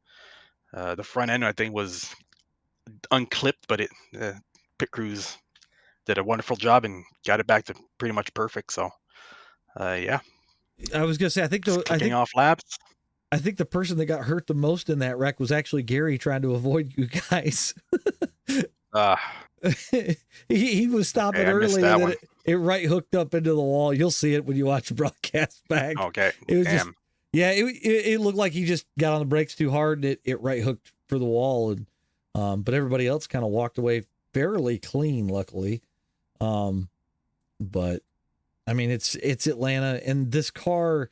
the front end I think was unclipped, but pit crews did a wonderful job and got it back to pretty much perfect. So yeah. I was gonna say, I think off laps. I think the person that got hurt the most in that wreck was actually Gary trying to avoid you guys. He was stopping early and then it right hooked up into the wall. You'll see it when you watch the broadcast back. Okay. It was it looked like he just got on the brakes too hard and it right hooked for the wall, and but everybody else kind of walked away fairly clean, luckily. But I mean, it's Atlanta, and this car,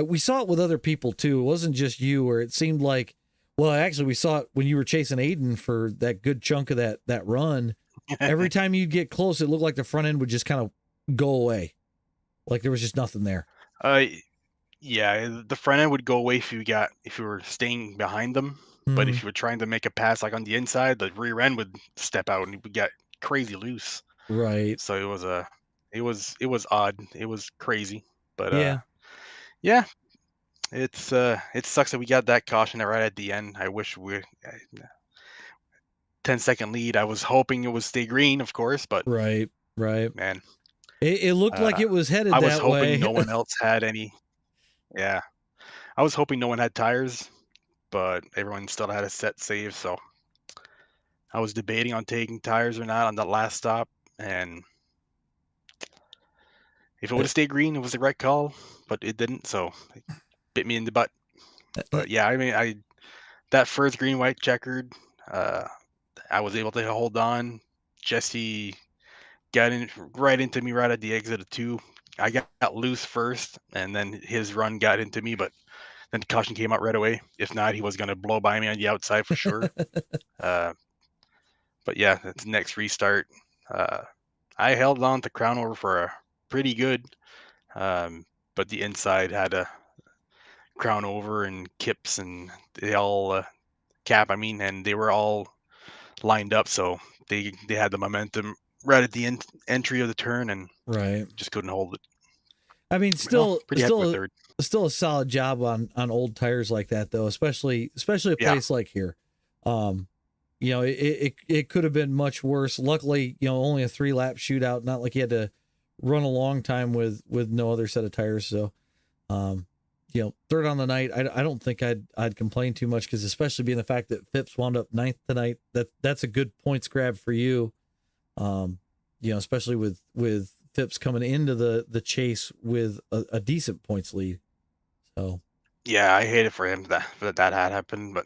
we saw it with other people too. It wasn't just you, where it seemed like, well, actually we saw it when you were chasing Aiden for that good chunk of that run. Every time you get close, it looked like the front end would just kind of go away. Like there was just nothing there. Yeah, the front end would go away if you were staying behind them. Mm-hmm. But if you were trying to make a pass like on the inside, the rear end would step out and it would get crazy loose. Right. So it was odd. It was crazy. But yeah. It sucks that we got that caution right at the end. I wish 10-second lead. I was hoping it would stay green, of course, but right. Man, it looked like it was headed that way. I was hoping hoping no one else had any. Yeah, I was hoping no one had tires, but everyone still had a set save. So I was debating on taking tires or not on that last stop, and if it would have stayed green, it was the right call, but it didn't. So it bit me in the butt. But yeah, I mean, that first green white checkered, I was able to hold on. Jesse got in right into me right at the exit of 2. I got loose first, and then his run got into me, but then the caution came out right away. If not, he was going to blow by me on the outside for sure. But yeah, that's next restart. I held on to crown over for a pretty good. but the inside had a crown over and kips, and they all cap. I mean, and they were all lined up, so they had the momentum right at the entry of the turn, and Right. just couldn't hold it. I mean, Well, pretty happy with third. still a solid job on old tires like that, though, especially a Yeah. place like here. You know, it could have been much worse. Luckily, you know, only a 3-lap shootout, not like you had to run a long time with no other set of tires. So, you know, third on the night, I don't think I'd complain too much, because especially being the fact that Phipps wound up 9th tonight, that's a good points grab for you. You know, especially with Phipps coming into the chase with a decent points lead. So Yeah, I hate it for him that had happened, but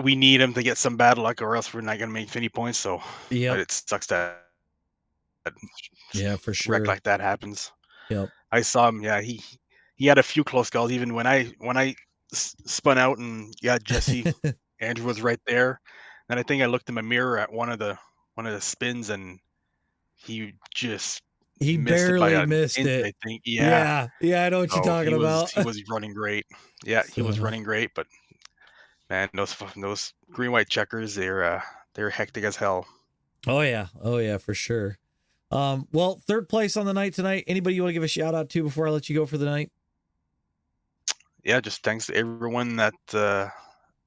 we need him to get some bad luck, or else we're not gonna make any points. So, yeah, but it sucks that yeah, for wreck sure. like that happens. Yep. I saw him. Yeah, he had a few close calls. Even when I spun out and Jesse Andrew was right there, and I think I looked in my mirror at one of the spins, and he just He missed it by barely an missed inch, it. I think. Yeah. Yeah, I know what you're So talking about. he was running great. Yeah, he was So, running great, but man, those green white checkers, they're hectic as hell. oh yeah, for sure. Well, third place on the night tonight. Anybody you want to give a shout out to before I let you go for the night? Yeah, just thanks to everyone that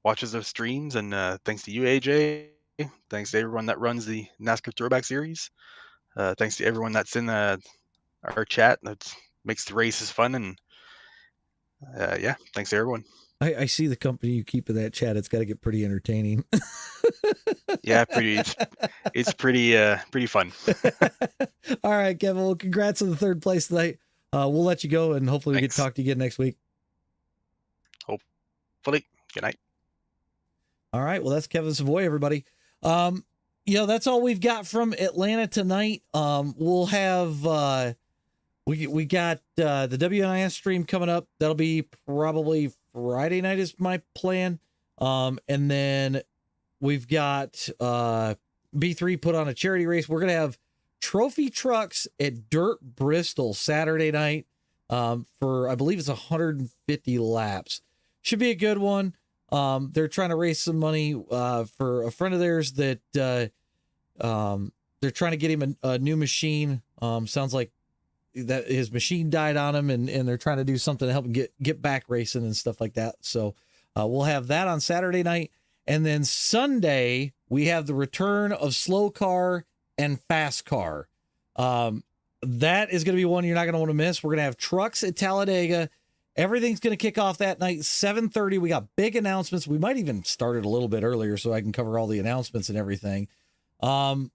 watches the streams, and thanks to you, AJ. Thanks to everyone that runs the NASCAR Throwback series. Thanks to everyone that's in our chat. That makes the races fun, and yeah, thanks to everyone. I see the company you keep in that chat. It's got to get pretty entertaining. Yeah, it's pretty fun. All right, Kevin. Well, congrats on the third place tonight. We'll let you go, and hopefully we can Thanks. talk to you again next week. Hopefully, good night. All right. Well, that's Kevin Savoy, everybody. You know, that's all we've got from Atlanta tonight. We'll have we got the WNIS stream coming up. That'll be probably Friday night is my plan. And then we've got B3 put on a charity race. We're gonna have trophy trucks at Dirt Bristol Saturday night for, I believe it's 150 laps. Should be a good one. They're trying to raise some money for a friend of theirs that they're trying to get him a new machine. Sounds like that his machine died on him, and they're trying to do something to help him get back racing and stuff like that. So we'll have that on Saturday night. And then Sunday, we have the return of slow car and fast car. That is going to be one you're not going to want to miss. We're going to have trucks at Talladega. Everything's going to kick off that night, 7:30. We got big announcements. We might even start it a little bit earlier so I can cover all the announcements and everything. And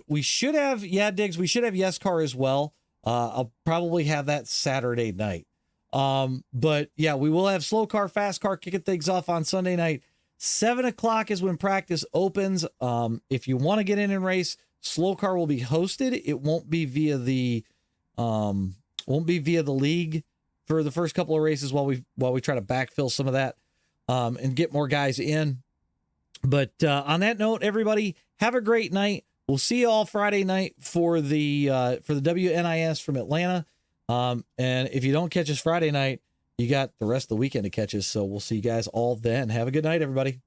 we should have, Diggs, we should have Yes Car as well. I'll probably have that Saturday night. But yeah, we will have slow car, fast car kicking things off on Sunday night. 7:00 is when practice opens. If you want to get in and race, slow car will be hosted. It won't be via the league for the first couple of races while we try to backfill some of that and get more guys in. But on that note, everybody, have a great night. We'll see you all Friday night for the WNIS from Atlanta. And if you don't catch us Friday night, you got the rest of the weekend to catch us. So we'll see you guys all then. Have a good night, everybody.